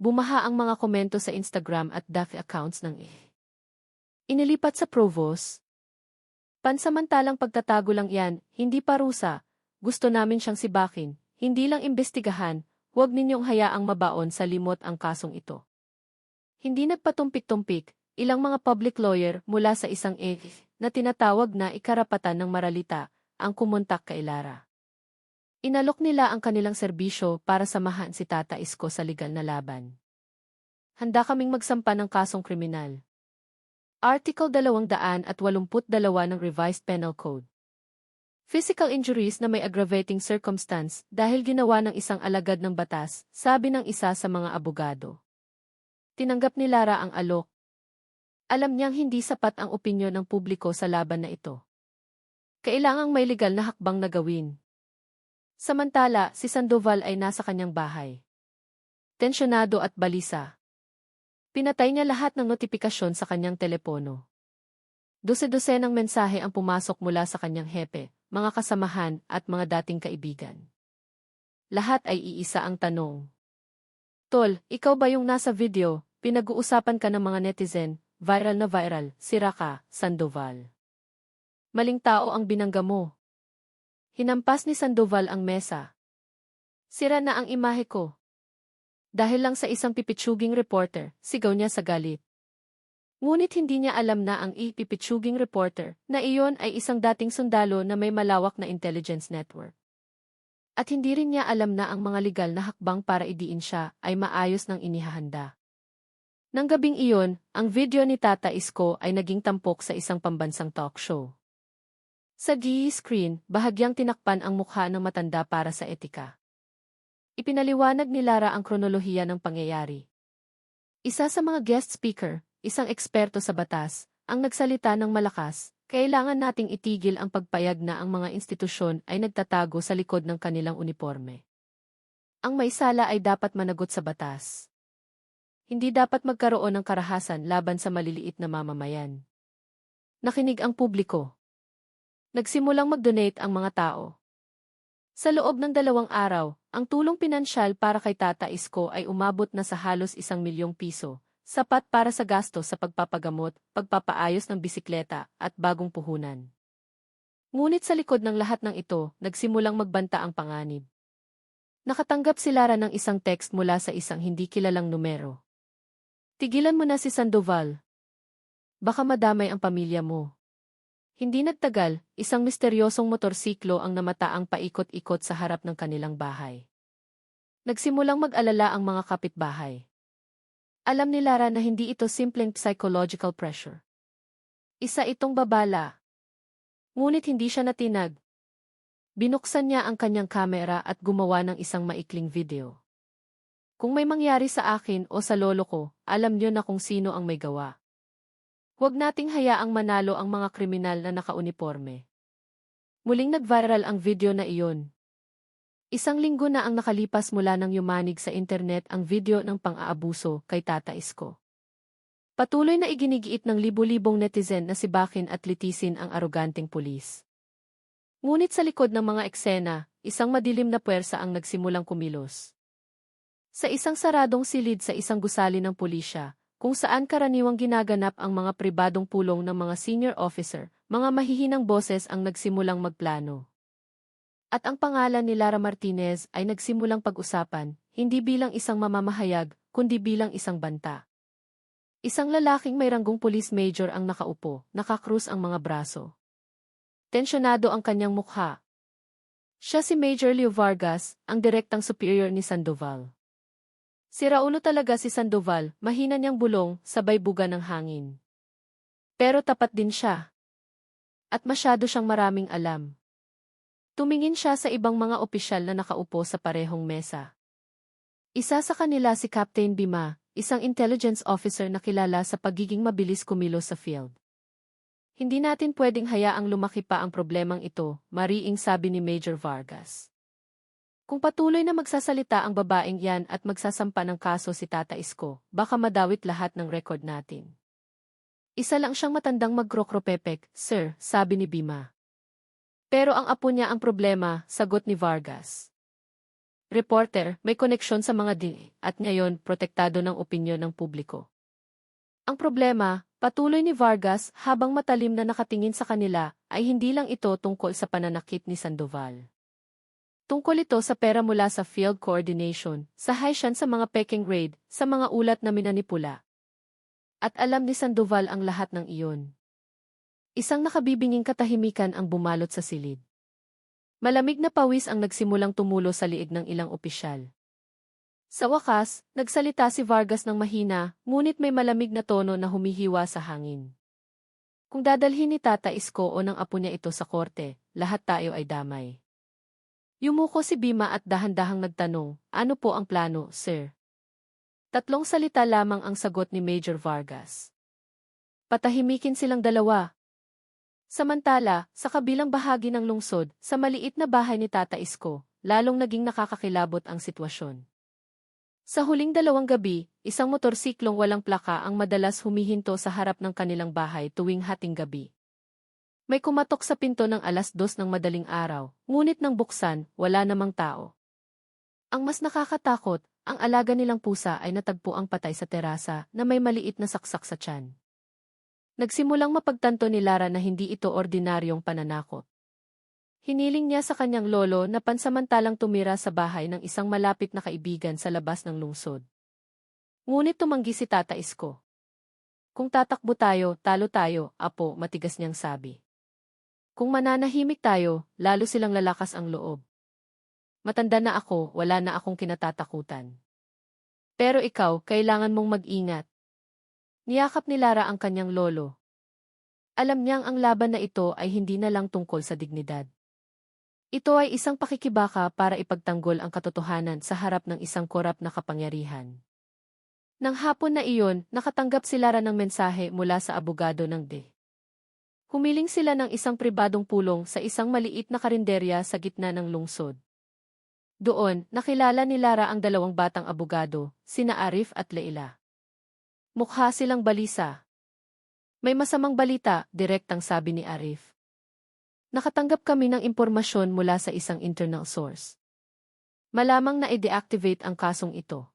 Bumaha ang mga komento sa Instagram at DAF accounts ng IF. Inilipat sa Provost. Pansamantalang pagtatago lang yan, hindi parusa. Gusto namin siyang sibakin, hindi lang imbestigahan, huwag ninyong hayaang mabaon sa limot ang kasong ito. Hindi nagpatumpik-tumpik, ilang mga public lawyer mula sa isang IF na tinatawag na ikarapatan ng maralita ang kumontak kay Lara. Inalok nila ang kanilang serbisyo para samahan si Tata Isko sa legal na laban. Handa kaming magsampa ng kasong kriminal. Article 282 ng Revised Penal Code. Physical injuries na may aggravating circumstance dahil ginawa ng isang alagad ng batas, sabi ng isa sa mga abogado. Tinanggap ni Lara ang alok. Alam niyang hindi sapat ang opinyon ng publiko sa laban na ito. Kailangang may legal na hakbang na gawin. Samantala, si Sandoval ay nasa kanyang bahay. Tensyonado at balisa. Pinatay niya lahat ng notifikasyon sa kanyang telepono. Dose-dosenang mensahe ang pumasok mula sa kanyang hepe, mga kasamahan at mga dating kaibigan. Lahat ay iisa ang tanong. Tol, ikaw ba yung nasa video, pinag-uusapan ka ng mga netizen, viral na viral, sira ka, Sandoval. Maling tao ang binangga mo. Hinampas ni Sandoval ang mesa. Sira na ang imahe ko. Dahil lang sa isang pipitsuging reporter, sigaw niya sa galit. Ngunit hindi niya alam na ang pipitsuging reporter na iyon ay isang dating sundalo na may malawak na intelligence network. At hindi rin niya alam na ang mga legal na hakbang para idiin siya ay maayos nang inihahanda. Nang gabing iyon, ang video ni Tata Isko ay naging tampok sa isang pambansang talk show. Sa screen, bahagyang tinakpan ang mukha ng matanda para sa etika. Ipinaliwanag ni Lara ang kronolohiya ng pangyayari. Isa sa mga guest speaker, isang eksperto sa batas, ang nagsalita ng malakas, kailangan nating itigil ang pagpayag na ang mga institusyon ay nagtatago sa likod ng kanilang uniforme. Ang may sala ay dapat managot sa batas. Hindi dapat magkaroon ng karahasan laban sa maliliit na mamamayan. Nakinig ang publiko. Nagsimulang mag-donate ang mga tao. Sa loob ng 2 araw, ang tulong pinansyal para kay Tata Isko ay umabot na sa halos 1 milyong piso, sapat para sa gasto sa pagpapagamot, pagpapaayos ng bisikleta, at bagong puhunan. Ngunit sa likod ng lahat ng ito, nagsimulang magbanta ang panganib. Nakatanggap si Lara ng isang text mula sa isang hindi kilalang numero. Tigilan mo na si Sandoval. Baka madamay ang pamilya mo. Hindi nagtagal, isang misteryosong motorsiklo ang namataang paikot-ikot sa harap ng kanilang bahay. Nagsimulang mag-alala ang mga kapitbahay. Alam ni Lara na hindi ito simpleng psychological pressure. Isa itong babala. Ngunit hindi siya natinag. Binuksan niya ang kanyang kamera at gumawa ng isang maikling video. Kung may mangyari sa akin o sa lolo ko, alam niyo na kung sino ang may gawa. Huwag nating hayaang manalo ang mga kriminal na nakauniporme. Muling nag-viral ang video na iyon. 1 linggo na ang nakalipas mula nang yumanig sa internet ang video ng pang-aabuso kay Tata Isko. Patuloy na iginigiit ng libu-libong netizen na sibakin at litisin ang aroganteng pulis. Ngunit sa likod ng mga eksena, isang madilim na puwersa ang nagsimulang kumilos. Sa isang saradong silid sa isang gusali ng pulisya, kung saan karaniwang ginaganap ang mga pribadong pulong ng mga senior officer, mga mahihinang boses ang nagsimulang magplano. At ang pangalan ni Lara Martinez ay nagsimulang pag-usapan, hindi bilang isang mamamahayag, kundi bilang isang banta. Isang lalaking may ranggong police major ang nakaupo, nakakrus ang mga braso. Tensyonado ang kanyang mukha. Siya si Major Leo Vargas, ang direktang superior ni Sandoval. Si Raulo talaga si Sandoval, mahina niyang bulong, sabay buga ng hangin. Pero tapat din siya. At masyado siyang maraming alam. Tumingin siya sa ibang mga opisyal na nakaupo sa parehong mesa. Isa sa kanila si Captain Bima, isang intelligence officer na kilala sa pagiging mabilis kumilos sa field. Hindi natin pwedeng hayaang lumaki pa ang problemang ito, mariing sabi ni Major Vargas. Kung patuloy na magsasalita ang babaeng yan at magsasampa ng kaso si Tata Isko, baka madawit lahat ng record natin. Isa lang siyang matandang magkrokropepek, sir, sabi ni Bima. Pero ang apo niya ang problema, sagot ni Vargas. Reporter, may koneksyon sa mga at ngayon protektado ng opinyon ng publiko. Ang problema, patuloy ni Vargas habang matalim na nakatingin sa kanila, ay hindi lang ito tungkol sa pananakit ni Sandoval. Tungkol ito sa pera mula sa field coordination, sa Haitian sa mga peking raid, sa mga ulat na minanipula. At alam ni Sandoval ang lahat ng iyon. Isang nakabibinging katahimikan ang bumalot sa silid. Malamig na pawis ang nagsimulang tumulo sa liig ng ilang opisyal. Sa wakas, nagsalita si Vargas ng mahina, ngunit may malamig na tono na humihiwa sa hangin. Kung dadalhin ni Tata Isko o ng apo niya ito sa korte, lahat tayo ay damay. Yumuko si Bima at dahan-dahang nagtanong, ano po ang plano, sir? 3 salita lamang ang sagot ni Major Vargas. Patahimikin silang dalawa. Samantala, sa kabilang bahagi ng lungsod, sa maliit na bahay ni Tata Isko, lalong naging nakakakilabot ang sitwasyon. Sa huling 2 gabi, isang motorsiklong walang plaka ang madalas humihinto sa harap ng kanilang bahay tuwing hating gabi. May kumatok sa pinto ng 2:00 ng madaling araw, ngunit nang buksan, wala namang tao. Ang mas nakakatakot, ang alaga nilang pusa ay natagpo ang patay sa terasa na may maliit na saksak sa tiyan. Nagsimulang mapagtanto ni Lara na hindi ito ordinaryong pananakot. Hiniling niya sa kanyang lolo na pansamantalang tumira sa bahay ng isang malapit na kaibigan sa labas ng lungsod. Ngunit tumanggi si Tata Isko. Kung tatakbo tayo, talo tayo, apo, matigas niyang sabi. Kung mananahimik tayo, lalo silang lalakas ang loob. Matanda na ako, wala na akong kinatatakutan. Pero ikaw, kailangan mong mag-ingat. Niyakap ni Lara ang kanyang lolo. Alam niyang ang laban na ito ay hindi na lang tungkol sa dignidad. Ito ay isang pakikibaka para ipagtanggol ang katotohanan sa harap ng isang korap na kapangyarihan. Nang hapon na iyon, nakatanggap si Lara ng mensahe mula sa abogado ng DE. Humiling sila ng isang pribadong pulong sa isang maliit na karinderya sa gitna ng lungsod. Doon, nakilala ni Lara ang 2 batang abogado, sina Arif at Leila. Mukha silang balisa. May masamang balita, direktang sabi ni Arif. Nakatanggap kami ng impormasyon mula sa isang internal source. Malamang na i-deactivate ang kasong ito.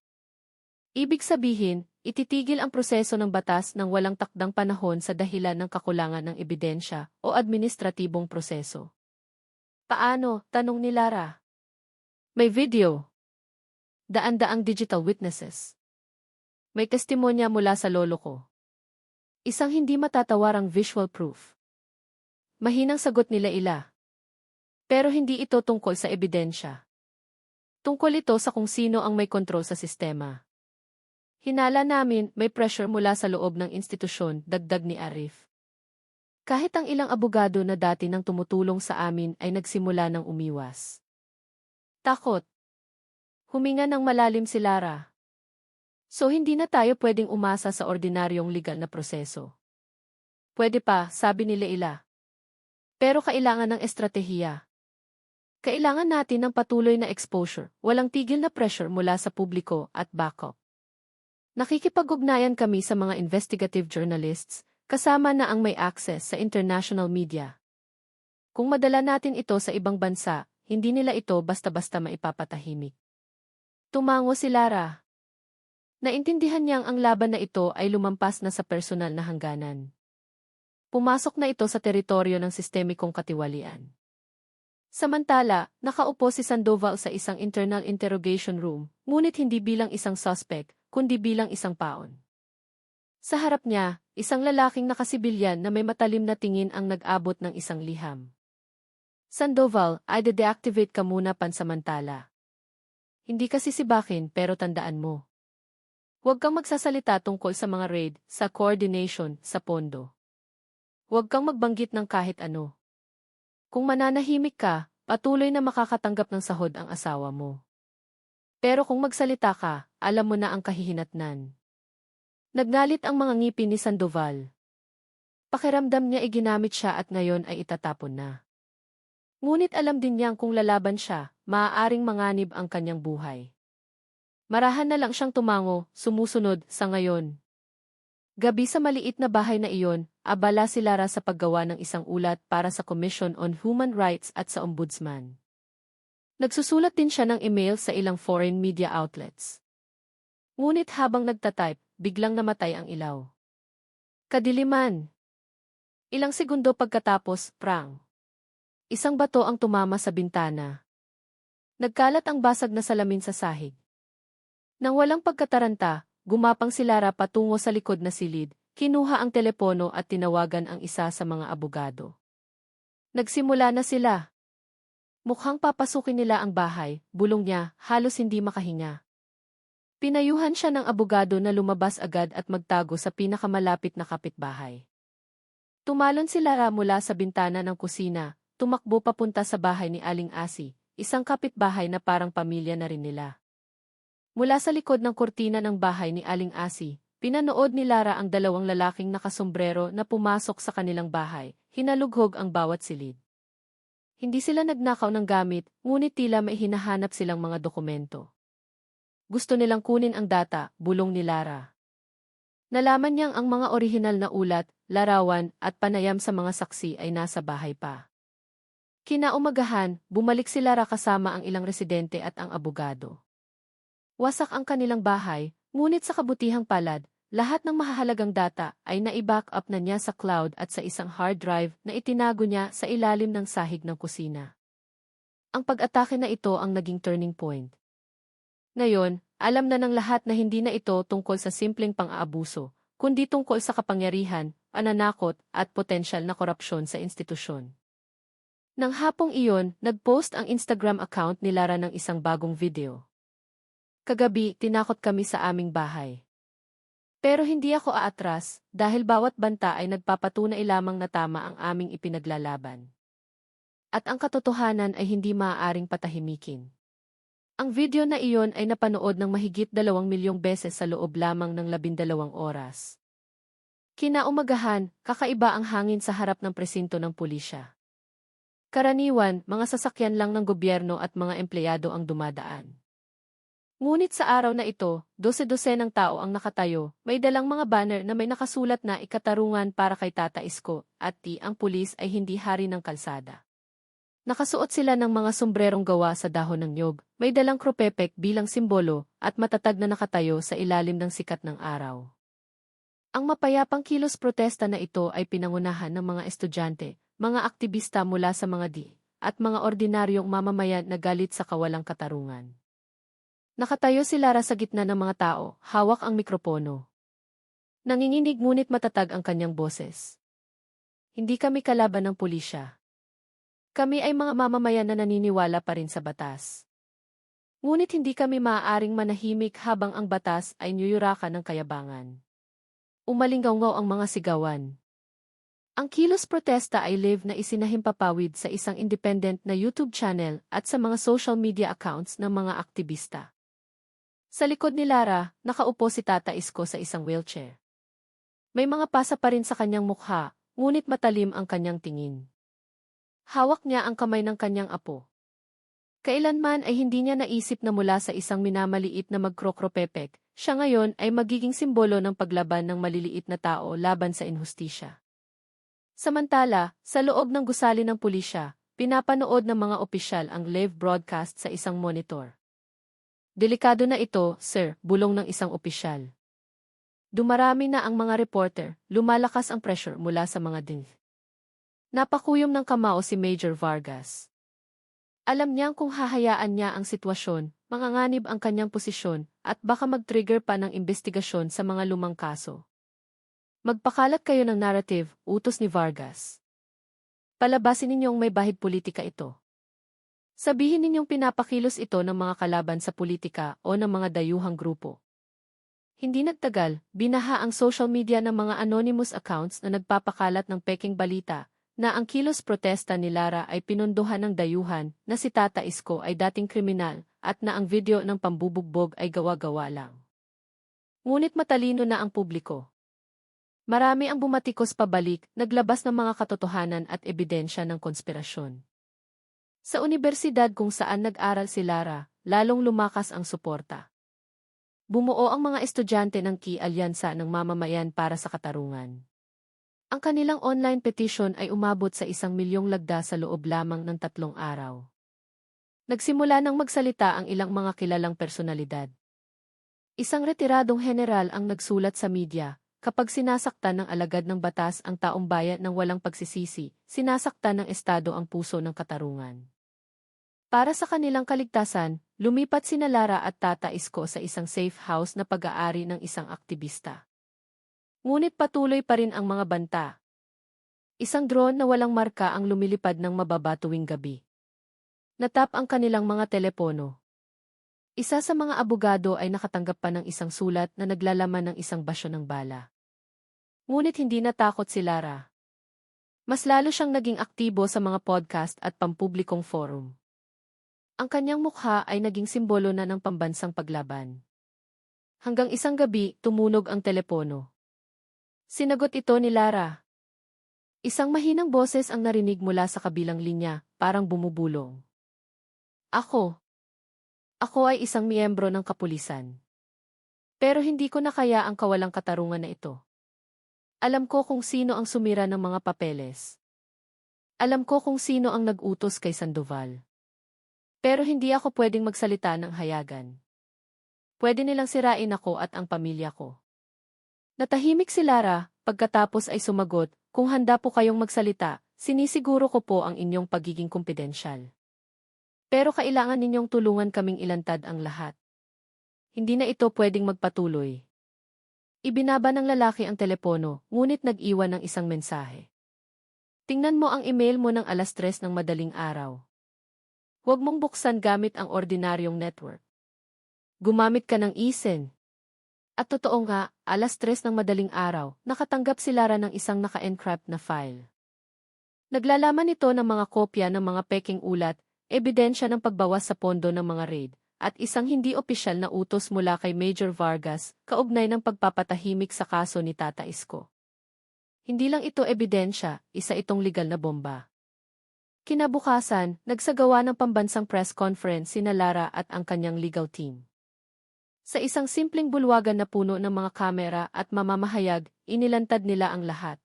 Ibig sabihin, ititigil ang proseso ng batas ng walang takdang panahon sa dahilan ng kakulangan ng ebidensya o administratibong proseso. Paano? Tanong ni Lara. May video. Daan-daang digital witnesses. May testimonya mula sa lolo ko. Isang hindi matatawarang visual proof. Mahinang sagot ni Leila. Pero hindi ito tungkol sa ebidensya. Tungkol ito sa kung sino ang may kontrol sa sistema. Hinala namin may pressure mula sa loob ng institusyon, dagdag ni Arif. Kahit ang ilang abogado na dati nang tumutulong sa amin ay nagsimula ng umiwas. Takot. Huminga ng malalim si Lara. So hindi na tayo pwedeng umasa sa ordinaryong legal na proseso. Pwede pa, sabi ni Leila. Pero kailangan ng estratehiya. Kailangan natin ng patuloy na exposure, walang tigil na pressure mula sa publiko at backup. Nakikipag-ugnayan kami sa mga investigative journalists, kasama na ang may access sa international media. Kung madala natin ito sa ibang bansa, hindi nila ito basta-basta maipapatahimik. Tumango si Lara. Naintindihan niyang ang laban na ito ay lumampas na sa personal na hangganan. Pumasok na ito sa teritoryo ng sistemikong katiwalian. Samantala, nakaupo si Sandoval sa isang internal interrogation room, ngunit hindi bilang isang suspect, kundi bilang isang paon. Sa harap niya, isang lalaking nakasibilyan na may matalim na tingin ang nag-abot ng isang liham. Sandoval, ay de-deactivate ka muna pansamantala. Hindi kasi sibakin pero tandaan mo. Huwag kang magsasalita tungkol sa mga raid, sa coordination, sa pondo. Huwag kang magbanggit ng kahit ano. Kung mananahimik ka, patuloy na makakatanggap ng sahod ang asawa mo. Pero kung magsalita ka, alam mo na ang kahihinatnan. Nagnalit ang mga ngipin ni Sandoval. Pakiramdam niya ginamit siya at ngayon ay itatapon na. Ngunit alam din niyang kung lalaban siya, maaaring manganib ang kanyang buhay. Marahan na lang siyang tumango, sumusunod, sa ngayon. Gabi sa maliit na bahay na iyon, abala si Lara sa paggawa ng isang ulat para sa Commission on Human Rights at sa Ombudsman. Nagsusulat din siya ng email sa ilang foreign media outlets. Ngunit habang nagtatype, biglang namatay ang ilaw. Kadiliman. Ilang segundo pagkatapos, prang. Isang bato ang tumama sa bintana. Nagkalat ang basag na salamin sa sahig. Nang walang pagkataranta, gumapang si Lara patungo sa likod na silid, kinuha ang telepono at tinawagan ang isa sa mga abogado. Nagsimula na sila. Mukhang papasukin nila ang bahay, bulong niya, halos hindi makahinga. Pinayuhan siya ng abogado na lumabas agad at magtago sa pinakamalapit na kapitbahay. Tumalon si Lara mula sa bintana ng kusina, tumakbo papunta sa bahay ni Aling Asi, isang kapitbahay na parang pamilya na rin nila. Mula sa likod ng kurtina ng bahay ni Aling Asi, pinanood ni Lara ang dalawang lalaking nakasombrero na pumasok sa kanilang bahay, hinalughog ang bawat silid. Hindi sila nagnakaw ng gamit, ngunit tila may hinahanap silang mga dokumento. Gusto nilang kunin ang data, bulong ni Lara. Nalaman niyang ang mga orihinal na ulat, larawan, at panayam sa mga saksi ay nasa bahay pa. Kinaumagahan, bumalik si Lara kasama ang ilang residente at ang abogado. Wasak ang kanilang bahay, ngunit sa kabutihang palad, lahat ng mahahalagang data ay nai-backup na niya sa cloud at sa isang hard drive na itinago niya sa ilalim ng sahig ng kusina. Ang pag-atake na ito ang naging turning point. Ngayon, alam na ng lahat na hindi na ito tungkol sa simpleng pang-aabuso, kundi tungkol sa kapangyarihan, pananakot, at potensyal na korupsyon sa institusyon. Nang hapong iyon, nag-post ang Instagram account ni Lara ng isang bagong video. Kagabi, tinakot kami sa aming bahay. Pero hindi ako aatras, dahil bawat banta ay nagpapatunay lamang na tama ang aming ipinaglalaban. At ang katotohanan ay hindi maaaring patahimikin. Ang video na iyon ay napanood ng mahigit 2 milyong beses sa loob lamang ng 12 oras. Kinaumagahan, kakaiba ang hangin sa harap ng presinto ng pulisya. Karaniwan, mga sasakyan lang ng gobyerno at mga empleyado ang dumadaan. Ngunit sa araw na ito, 12 ng tao ang nakatayo, may dalang mga banner na may nakasulat na ikatarungan para kay Tata Isko, at ang pulis ay hindi hari ng kalsada. Nakasuot sila ng mga sombrerong gawa sa dahon ng niyog, may dalang kropepek bilang simbolo, at matatag na nakatayo sa ilalim ng sikat ng araw. Ang mapayapang kilos protesta na ito ay pinangunahan ng mga estudyante, mga aktivista mula sa mga at mga ordinaryong mamamayan na galit sa kawalang katarungan. Nakatayo si Lara sa gitna ng mga tao, hawak ang mikropono. Nanginginig ngunit matatag ang kanyang boses. Hindi kami kalaban ng pulisya. Kami ay mga mamamayan na naniniwala pa rin sa batas. Ngunit hindi kami maaaring manahimik habang ang batas ay niyuyurakan ng kayabangan. Umalinggaw ang mga sigawan. Ang kilos protesta ay live na isinahimpapawid sa isang independent na YouTube channel at sa mga social media accounts ng mga aktivista. Sa likod ni Lara, nakaupo si Tata Isko sa isang wheelchair. May mga pasa pa rin sa kanyang mukha, ngunit matalim ang kanyang tingin. Hawak niya ang kamay ng kanyang apo. Kailanman ay hindi niya naisip na mula sa isang minamaliit na magkrokropepek, siya ngayon ay magiging simbolo ng paglaban ng maliliit na tao laban sa inhustisya. Samantala, sa loob ng gusali ng pulisya, pinapanood ng mga opisyal ang live broadcast sa isang monitor. Delikado na ito, sir, bulong ng isang opisyal. Dumarami na ang mga reporter, lumalakas ang pressure mula sa mga Napakuyom ng kamao si Major Vargas. Alam niyang kung hahayaan niya ang sitwasyon, manganganib ang kanyang posisyon, at baka mag-trigger pa ng investigasyon sa mga lumang kaso. Magpakalat kayo ng narrative, utos ni Vargas. Palabasin ninyong may bahid politika ito. Sabihin ninyong pinapakilos ito ng mga kalaban sa politika o ng mga dayuhang grupo. Hindi nagtagal, binaha ang social media ng mga anonymous accounts na nagpapakalat ng peking balita na ang kilos protesta ni Lara ay pinunduhan ng dayuhan na si Tata Isko ay dating kriminal at na ang video ng pambubugbog ay gawa-gawa lang. Ngunit matalino na ang publiko. Marami ang bumatikos pabalik, naglabas ng mga katotohanan at ebidensya ng konspirasyon. Sa universidad kung saan nag-aral si Lara, lalong lumakas ang suporta. Bumuo ang mga estudyante ng Ki-Alyansa ng Mamamayan para sa Katarungan. Ang kanilang online petition ay umabot sa 1,000,000 lagda sa loob lamang ng 3 araw. Nagsimula ng magsalita ang ilang mga kilalang personalidad. Isang retiradong general ang nagsulat sa media, kapag sinasaktan ng alagad ng batas ang taong bayan ng walang pagsisisi, sinasaktan ng Estado ang puso ng Katarungan. Para sa kanilang kaligtasan, lumipat sina Lara at Tata Isko sa isang safe house na pag-aari ng isang aktivista. Ngunit patuloy pa rin ang mga banta. Isang drone na walang marka ang lumilipad ng mababa tuwing gabi. Natap ang kanilang mga telepono. Isa sa mga abogado ay nakatanggap pa ng isang sulat na naglalaman ng isang basyo ng bala. Ngunit hindi natakot si Lara. Mas lalo siyang naging aktibo sa mga podcast at pampublikong forum. Ang kanyang mukha ay naging simbolo na ng pambansang paglaban. Hanggang isang gabi, tumunog ang telepono. Sinagot ito ni Lara. Isang mahinang boses ang narinig mula sa kabilang linya, parang bumubulong. Ako. Ako ay isang miyembro ng kapulisan. Pero hindi ko na kaya ang kawalang katarungan na ito. Alam ko kung sino ang sumira ng mga papeles. Alam ko kung sino ang nag-utos kay Sandoval. Pero hindi ako pwedeng magsalita ng hayagan. Pwede nilang sirain ako at ang pamilya ko. Natahimik si Lara, pagkatapos ay sumagot, kung handa po kayong magsalita, sinisiguro ko po ang inyong pagiging kumpidensyal. Pero kailangan ninyong tulungan kaming ilantad ang lahat. Hindi na ito pwedeng magpatuloy. Ibinaba ng lalaki ang telepono, ngunit nag-iwan ng isang mensahe. Tingnan mo ang email mo ng 3:00 ng madaling araw. Huwag mong buksan gamit ang ordinaryong network. Gumamit ka ng eSIM. At totoo nga, 3:00 ng madaling araw, nakatanggap si Lara ng isang naka-encrypt na file. Naglalaman ito ng mga kopya ng mga peking ulat, ebidensya ng pagbawas sa pondo ng mga raid, at isang hindi opisyal na utos mula kay Major Vargas, kaugnay ng pagpapatahimik sa kaso ni Tata Isko. Hindi lang ito ebidensya, isa itong legal na bomba. Kinabukasan, nagsagawa ng pambansang press conference sina Lara at ang kanyang legal team. Sa isang simpleng bulwagan na puno ng mga kamera at mamamahayag, inilantad nila ang lahat.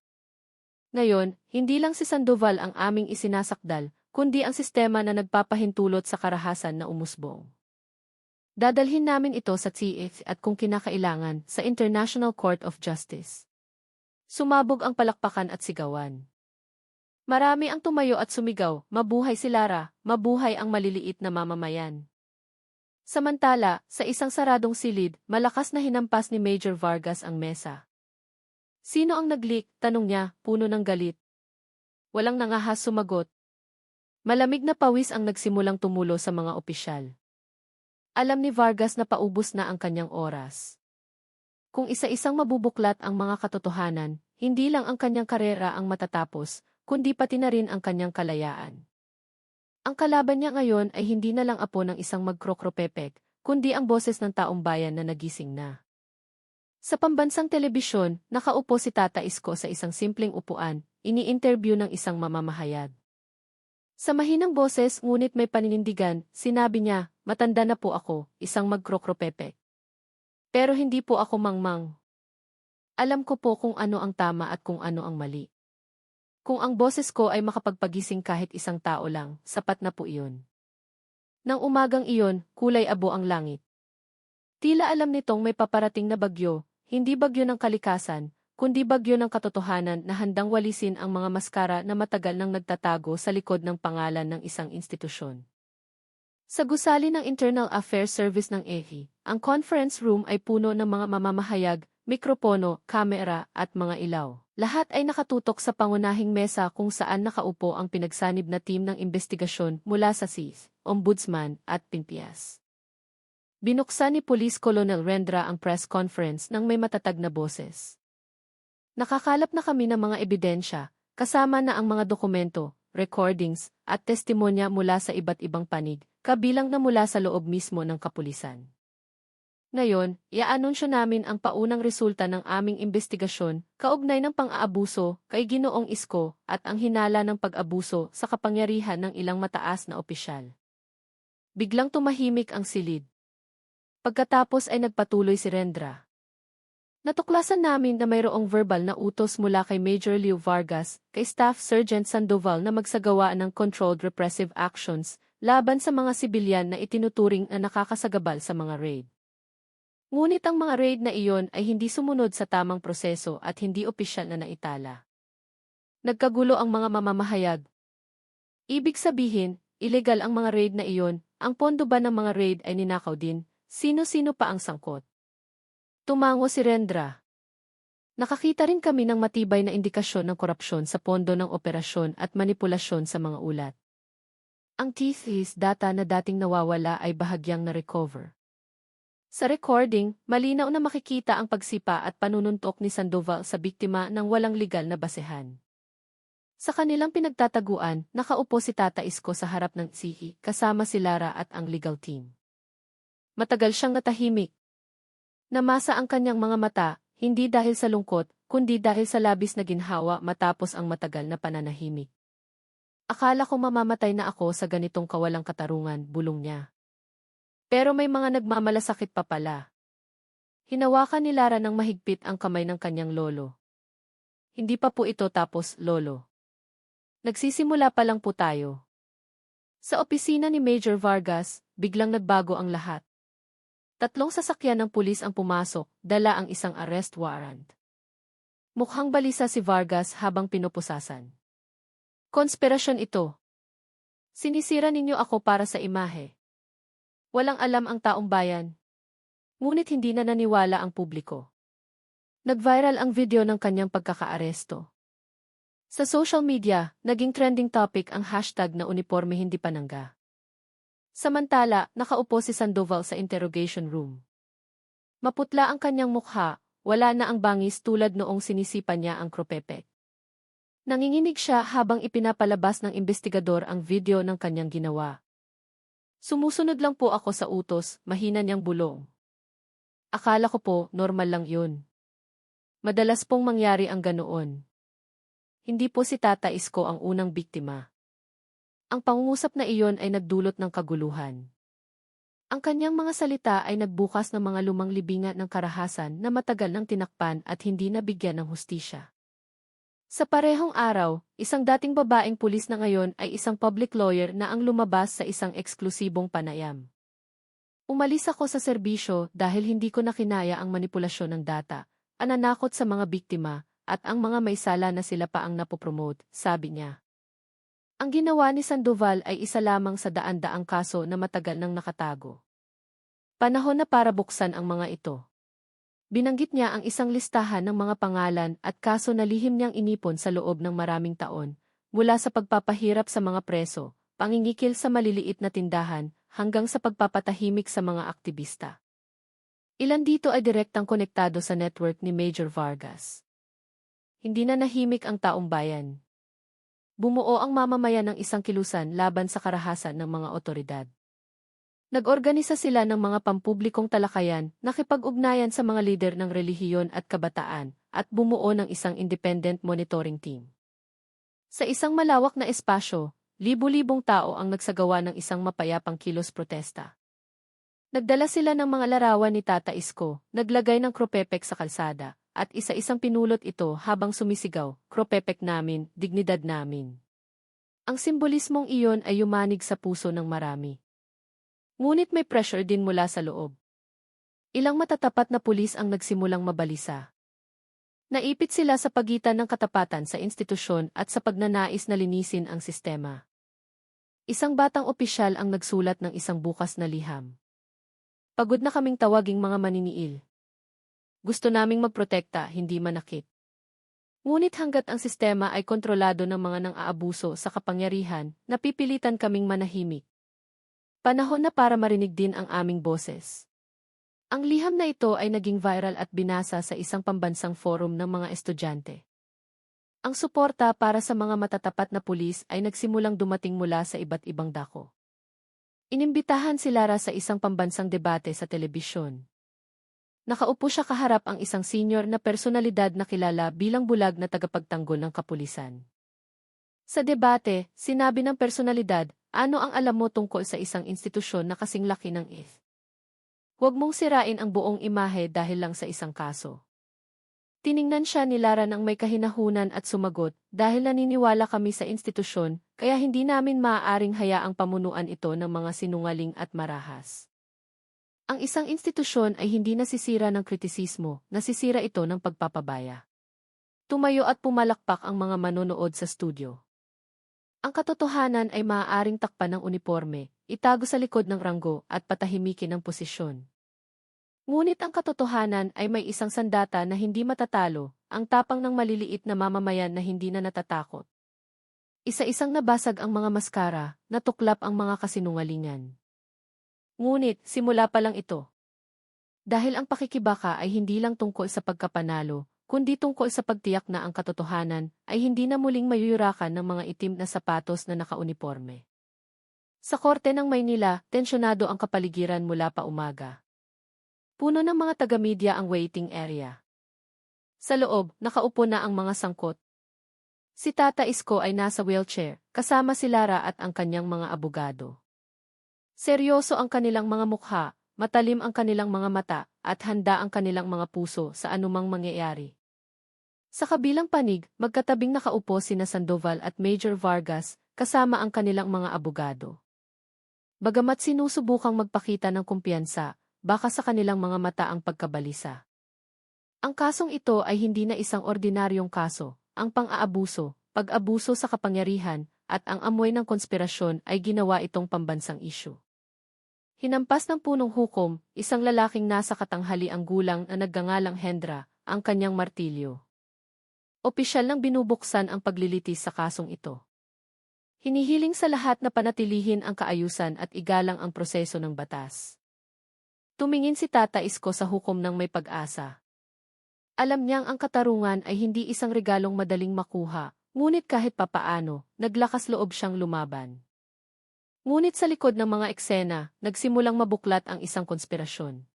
Ngayon, hindi lang si Sandoval ang aming isinasakdal, kundi ang sistema na nagpapahintulot sa karahasan na umusbong. Dadalhin namin ito sa TF at kung kinakailangan, sa International Court of Justice. Sumabog ang palakpakan at sigawan. Marami ang tumayo at sumigaw, mabuhay si Lara, mabuhay ang maliliit na mamamayan. Samantala, sa isang saradong silid, malakas na hinampas ni Major Vargas ang mesa. Sino ang nag-leak? Tanong niya, puno ng galit. Walang nangahas sumagot. Malamig na pawis ang nagsimulang tumulo sa mga opisyal. Alam ni Vargas na paubos na ang kanyang oras. Kung isa-isang mabubuklat ang mga katotohanan, hindi lang ang kanyang karera ang matatapos, kundi pati na rin ang kanyang kalayaan. Ang kalaban niya ngayon ay hindi na lang apo ng isang magkrokropepek, kundi ang boses ng taong bayan na nagising na. Sa pambansang telebisyon, nakaupo si Tata Isko sa isang simpleng upuan, ini-interview ng isang mamamahayag. Sa mahinang boses ngunit may paninindigan, sinabi niya, matanda na po ako, isang magkrokropepek. Pero hindi po ako mangmang. Alam ko po kung ano ang tama at kung ano ang mali. Kung ang boses ko ay makapagpagising kahit isang tao lang, sapat na po iyon. Nang umagang iyon, kulay abo ang langit. Tila alam nitong may paparating na bagyo, hindi bagyo ng kalikasan, kundi bagyo ng katotohanan na handang walisin ang mga maskara na matagal nang nagtatago sa likod ng pangalan ng isang institusyon. Sa gusali ng Internal Affairs Service ng EHI, ang conference room ay puno ng mga mamamahayag, mikropono, kamera, at mga ilaw. Lahat ay nakatutok sa pangunahing mesa kung saan nakaupo ang pinagsanib na team ng investigasyon mula sa SIS, Ombudsman, at PNPS. Binuksan ni Police Colonel Rendra ang press conference nang may matatag na boses. Nakakalap na kami ng mga ebidensya, kasama na ang mga dokumento, recordings, at testimonya mula sa iba't ibang panig, kabilang na mula sa loob mismo ng kapulisan. Ngayon, i-aanunsyo namin ang paunang resulta ng aming investigasyon, kaugnay ng pang-aabuso kay Ginoong Isko at ang hinala ng pag-abuso sa kapangyarihan ng ilang mataas na opisyal. Biglang tumahimik ang silid. Pagkatapos ay nagpatuloy si Rendra. Natuklasan namin na mayroong verbal na utos mula kay Major Leo Vargas, kay Staff Sergeant Sandoval na magsagawa ng controlled repressive actions laban sa mga sibilyan na itinuturing na nakakasagabal sa mga raid. Ngunit ang mga raid na iyon ay hindi sumunod sa tamang proseso at hindi opisyal na naitala. Nagkagulo ang mga mamamahayag. Ibig sabihin, illegal ang mga raid na iyon, ang pondo ba ng mga raid ay ninakaw din, sino-sino pa ang sangkot? Tumango si Rendra. Nakakita rin kami ng matibay na indikasyon ng korupsyon sa pondo ng operasyon at manipulasyon sa mga ulat. Ang thesis data na dating nawawala ay bahagyang na-recover. Sa recording, malinaw na makikita ang pagsipa at panununtok ni Sandoval sa biktima ng walang legal na basehan. Sa kanilang pinagtataguan, nakaupo si Tata Isko sa harap ng SIHI, kasama si Lara at ang legal team. Matagal siyang natahimik. Namasa ang kanyang mga mata, hindi dahil sa lungkot, kundi dahil sa labis na ginhawa matapos ang matagal na pananahimik. Akala ko mamamatay na ako sa ganitong kawalang katarungan, bulong niya. Pero may mga nagmamalasakit pa pala. Hinawakan ni Lara ng mahigpit ang kamay ng kanyang lolo. Hindi pa po ito tapos, lolo. Nagsisimula pa lang po tayo. Sa opisina ni Major Vargas, biglang nagbago ang lahat. 3 sasakyan ng pulis ang pumasok, dala ang isang arrest warrant. Mukhang balisa si Vargas habang pinupusasan. Konspirasyon ito. Sinisira ninyo ako para sa imahe. Walang alam ang taong bayan. Ngunit hindi na naniwala ang publiko. Nag-viral ang video ng kanyang pagkakaaresto. Sa social media, naging trending topic ang hashtag na uniforme hindi panangga. Samantala, nakaupo si Sandoval sa interrogation room. Maputla ang kanyang mukha, wala na ang bangis tulad noong sinisipan niya ang kropepek. Nanginginig siya habang ipinapalabas ng investigador ang video ng kanyang ginawa. Sumusunod lang po ako sa utos, mahina niyang bulong. Akala ko po, normal lang yun. Madalas pong mangyari ang ganoon. Hindi po si Tata Isko ang unang biktima. Ang pangungusap na iyon ay nagdulot ng kaguluhan. Ang kanyang mga salita ay nagbukas ng mga lumang libingan ng karahasan na matagal nang tinakpan at hindi nabigyan ng hustisya. Sa parehong araw, isang dating babaeng pulis na ngayon ay isang public lawyer na ang lumabas sa isang eksklusibong panayam. Umalis ako sa serbisyo dahil hindi ko na kinaya ang manipulasyon ng data, ananakot sa mga biktima, at ang mga may sala na sila pa ang napopromote, sabi niya. Ang ginawa ni Sandoval ay isa lamang sa daan-daang kaso na matagal nang nakatago. Panahon na para buksan ang mga ito. Binanggit niya ang isang listahan ng mga pangalan at kaso na lihim niyang inipon sa loob ng maraming taon, mula sa pagpapahirap sa mga preso, pangingikil sa maliliit na tindahan, hanggang sa pagpapatahimik sa mga aktivista. Ilan dito ay direktang konektado sa network ni Major Vargas. Hindi na nahimik ang taong bayan. Bumuo ang mamamayan ng isang kilusan laban sa karahasan ng mga otoridad. Nag-organisa sila ng mga pampublikong talakayan, nakipag-ugnayan sa mga lider ng relihiyon at kabataan, at bumuo ng isang independent monitoring team. Sa isang malawak na espasyo, libu-libong tao ang nagsagawa ng isang mapayapang kilos protesta. Nagdala sila ng mga larawan ni Tata Isko, naglagay ng kropepek sa kalsada, at isa-isang pinulot ito habang sumisigaw, "Kropepek namin, dignidad namin." Ang simbolismong iyon ay yumanig sa puso ng marami. Ngunit may pressure din mula sa loob. Ilang matatapat na pulis ang nagsimulang mabalisa. Naipit sila sa pagitan ng katapatan sa institusyon at sa pagnanais na linisin ang sistema. Isang batang opisyal ang nagsulat ng isang bukas na liham. Pagod na kaming tawaging mga maniniil. Gusto naming magprotekta, hindi manakit. Ngunit hanggat ang sistema ay kontrolado ng mga nang-aabuso sa kapangyarihan, napipilitan kaming manahimik. Panahon na para marinig din ang aming boses. Ang liham na ito ay naging viral at binasa sa isang pambansang forum ng mga estudyante. Ang suporta para sa mga matatapat na pulis ay nagsimulang dumating mula sa iba't ibang dako. Inimbitahan si Lara sa isang pambansang debate sa telebisyon. Nakaupo siya kaharap ang isang senior na personalidad na kilala bilang bulag na tagapagtanggol ng kapulisan. Sa debate, sinabi ng personalidad, ano ang alam mo tungkol sa isang institusyon na kasing laki ng IF? Huwag mong sirain ang buong imahe dahil lang sa isang kaso. Tiningnan siya ni Lara ng may kahinahunan at sumagot, dahil naniniwala kami sa institusyon, kaya hindi namin maaaring hayaang pamunuan ito ng mga sinungaling at marahas. Ang isang institusyon ay hindi nasisira ng kritisismo, nasisira ito ng pagpapabaya. Tumayo at pumalakpak ang mga manonood sa studio. Ang katotohanan ay maaaring takpan ng uniforme, itago sa likod ng ranggo at patahimikin ang posisyon. Ngunit ang katotohanan ay may isang sandata na hindi matatalo, ang tapang ng maliliit na mamamayan na hindi na natatakot. Isa-isang nabasag ang mga maskara, natuklap ang mga kasinungalingan. Ngunit, simula pa lang ito. Dahil ang pakikibaka ay hindi lang tungkol sa pagkapanalo, kundi tungkol sa pagtiyak na ang katotohanan ay hindi na muling mayuyurakan ng mga itim na sapatos na nakauniporme. Sa korte ng Maynila, tensyonado ang kapaligiran mula pa umaga. Puno ng mga taga-media ang waiting area. Sa loob, nakaupo na ang mga sangkot. Si Tata Isko ay nasa wheelchair, kasama si Lara at ang kanyang mga abogado. Seryoso ang kanilang mga mukha, matalim ang kanilang mga mata, at handa ang kanilang mga puso sa anumang mangyayari. Sa kabilang panig, magkatabing nakaupo sina Sandoval at Major Vargas, kasama ang kanilang mga abogado. Bagamat sinusubukang magpakita ng kumpiyansa, baka sa kanilang mga mata ang pagkabalisa. Ang kasong ito ay hindi na isang ordinaryong kaso, ang pang-aabuso, pag-abuso sa kapangyarihan, at ang amoy ng konspirasyon ay ginawa itong pambansang isyu. Hinampas ng punong hukom, isang lalaking nasa katanghali ang gulang na nagngangalang Hendra, ang kanyang martilyo. Opisyal nang binubuksan ang paglilitis sa kasong ito. Hinihiling sa lahat na panatilihin ang kaayusan at igalang ang proseso ng batas. Tumingin si Tata Isko sa hukom ng may pag-asa. Alam niyang ang katarungan ay hindi isang regalong madaling makuha, ngunit kahit papaano, naglakas loob siyang lumaban. Ngunit sa likod ng mga eksena, nagsimulang mabuklat ang isang konspirasyon.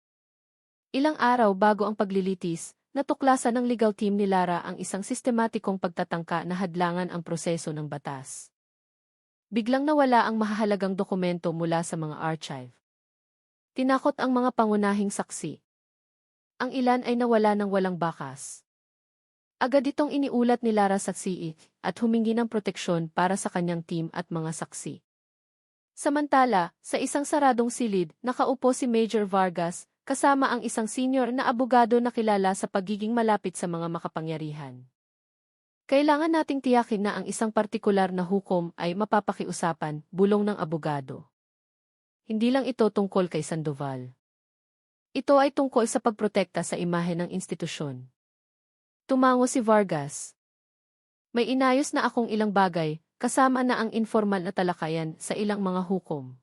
Ilang araw bago ang paglilitis, natuklasan ng legal team ni Lara ang isang sistematikong pagtatangka na hadlangan ang proseso ng batas. Biglang nawala ang mahahalagang dokumento mula sa mga archive. Tinakot ang mga pangunahing saksi. Ang ilan ay nawala ng walang bakas. Agad itong iniulat ni Lara sa CE at humingi ng proteksyon para sa kanyang team at mga saksi. Samantala, sa isang saradong silid, nakaupo si Major Vargas, kasama ang isang senior na abogado na kilala sa pagiging malapit sa mga makapangyarihan. Kailangan nating tiyakin na ang isang partikular na hukom ay mapapakiusapan, bulong ng abogado. Hindi lang ito tungkol kay Sandoval. Ito ay tungkol sa pagprotekta sa imahe ng institusyon. Tumango si Vargas. May inayos na akong ilang bagay, kasama na ang informal na talakayan sa ilang mga hukom.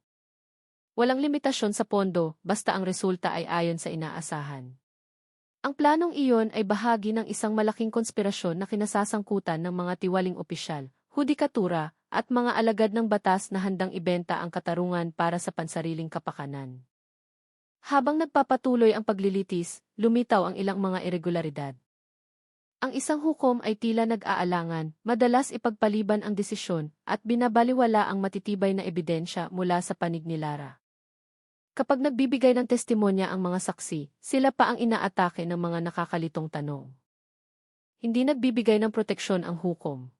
Walang limitasyon sa pondo, basta ang resulta ay ayon sa inaasahan. Ang planong iyon ay bahagi ng isang malaking konspirasyon na kinasasangkutan ng mga tiwaling opisyal, hudikatura, at mga alagad ng batas na handang ibenta ang katarungan para sa pansariling kapakanan. Habang nagpapatuloy ang paglilitis, lumitaw ang ilang mga irregularidad. Ang isang hukom ay tila nag-aalangan, madalas ipagpaliban ang desisyon, at binabaliwala ang matitibay na ebidensya mula sa panig ni Lara. Kapag nagbibigay ng testimonya ang mga saksi, sila pa ang inaatake ng mga nakakalitong tanong. Hindi nagbibigay ng proteksyon ang hukom.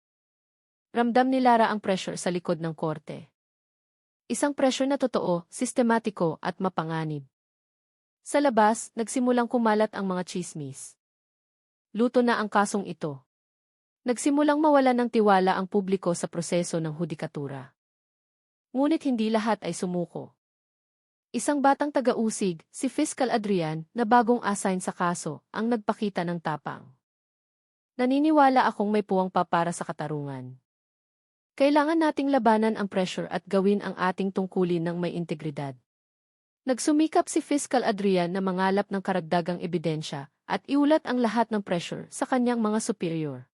Ramdam ni Lara ang pressure sa likod ng korte. Isang pressure na totoo, sistematiko at mapanganib. Sa labas, nagsimulang kumalat ang mga tsismis. Luto na ang kasong ito. Nagsimulang mawala ng tiwala ang publiko sa proseso ng hudikatura. Ngunit hindi lahat ay sumuko. Isang batang taga-usig, si Fiscal Adrian, na bagong assign sa kaso, ang nagpakita ng tapang. Naniniwala akong may puwang pa para sa katarungan. Kailangan nating labanan ang pressure at gawin ang ating tungkulin ng may integridad. Nagsumikap si Fiscal Adrian na mangalap ng karagdagang ebidensya at iulat ang lahat ng pressure sa kanyang mga superior.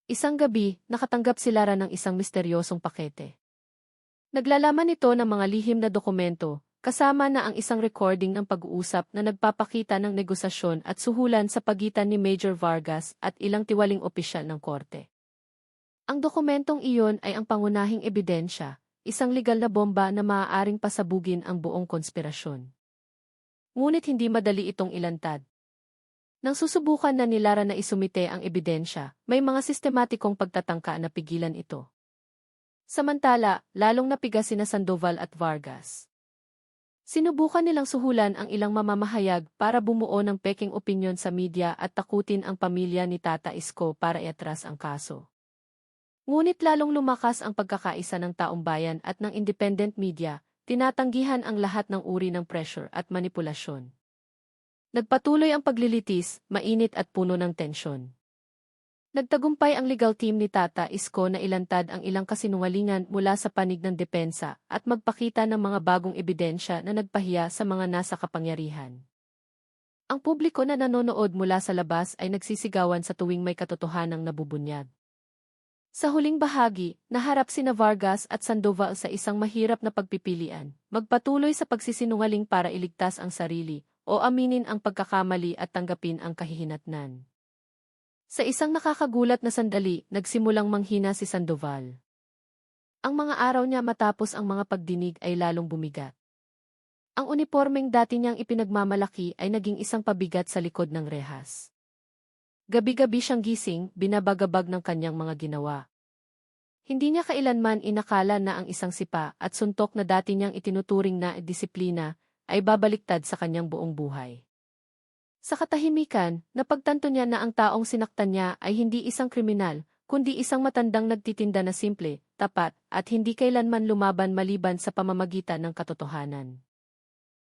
Isang gabi, nakatanggap si Lara ng isang misteryosong pakete. Naglalaman ito ng mga lihim na dokumento, kasama na ang isang recording ng pag-uusap na nagpapakita ng negosasyon at suhulan sa pagitan ni Major Vargas at ilang tiwaling opisyal ng korte. Ang dokumentong iyon ay ang pangunahing ebidensya, isang legal na bomba na maaaring pasabugin ang buong konspirasyon. Ngunit hindi madali itong ilantad. Nang susubukan na ni Lara na isumite ang ebidensya, may mga sistematikong pagtatangka na pigilan ito. Samantala, lalong napigas sina Sandoval at Vargas. Sinubukan nilang suhulan ang ilang mamamahayag para bumuo ng peking opinyon sa media at takutin ang pamilya ni Tata Isko para iatras ang kaso. Ngunit lalong lumakas ang pagkakaisa ng taong bayan at ng independent media, tinatanggihan ang lahat ng uri ng pressure at manipulasyon. Nagpatuloy ang paglilitis, mainit at puno ng tensyon. Nagtagumpay ang legal team ni Tata Isko na ilantad ang ilang kasinungalingan mula sa panig ng depensa at magpakita ng mga bagong ebidensya na nagpahiya sa mga nasa kapangyarihan. Ang publiko na nanonood mula sa labas ay nagsisigawan sa tuwing may katotohanang nabubunyag. Sa huling bahagi, naharap sina Vargas at Sandoval sa isang mahirap na pagpipilian, magpatuloy sa pagsisinungaling para iligtas ang sarili, o aminin ang pagkakamali at tanggapin ang kahihinatnan. Sa isang nakakagulat na sandali, nagsimulang manghina si Sandoval. Ang mga araw niya matapos ang mga pagdinig ay lalong bumigat. Ang unipormeng dati niyang ipinagmamalaki ay naging isang pabigat sa likod ng rehas. Gabi-gabi siyang gising, binabagabag ng kanyang mga ginawa. Hindi niya kailanman inakala na ang isang sipa at suntok na dati niyang itinuturing na disiplina ay babaliktad sa kanyang buong buhay. Sa katahimikan, napagtanto niya na ang taong sinaktan niya ay hindi isang kriminal, kundi isang matandang nagtitinda na simple, tapat, at hindi kailanman lumaban maliban sa pamamagitan ng katotohanan.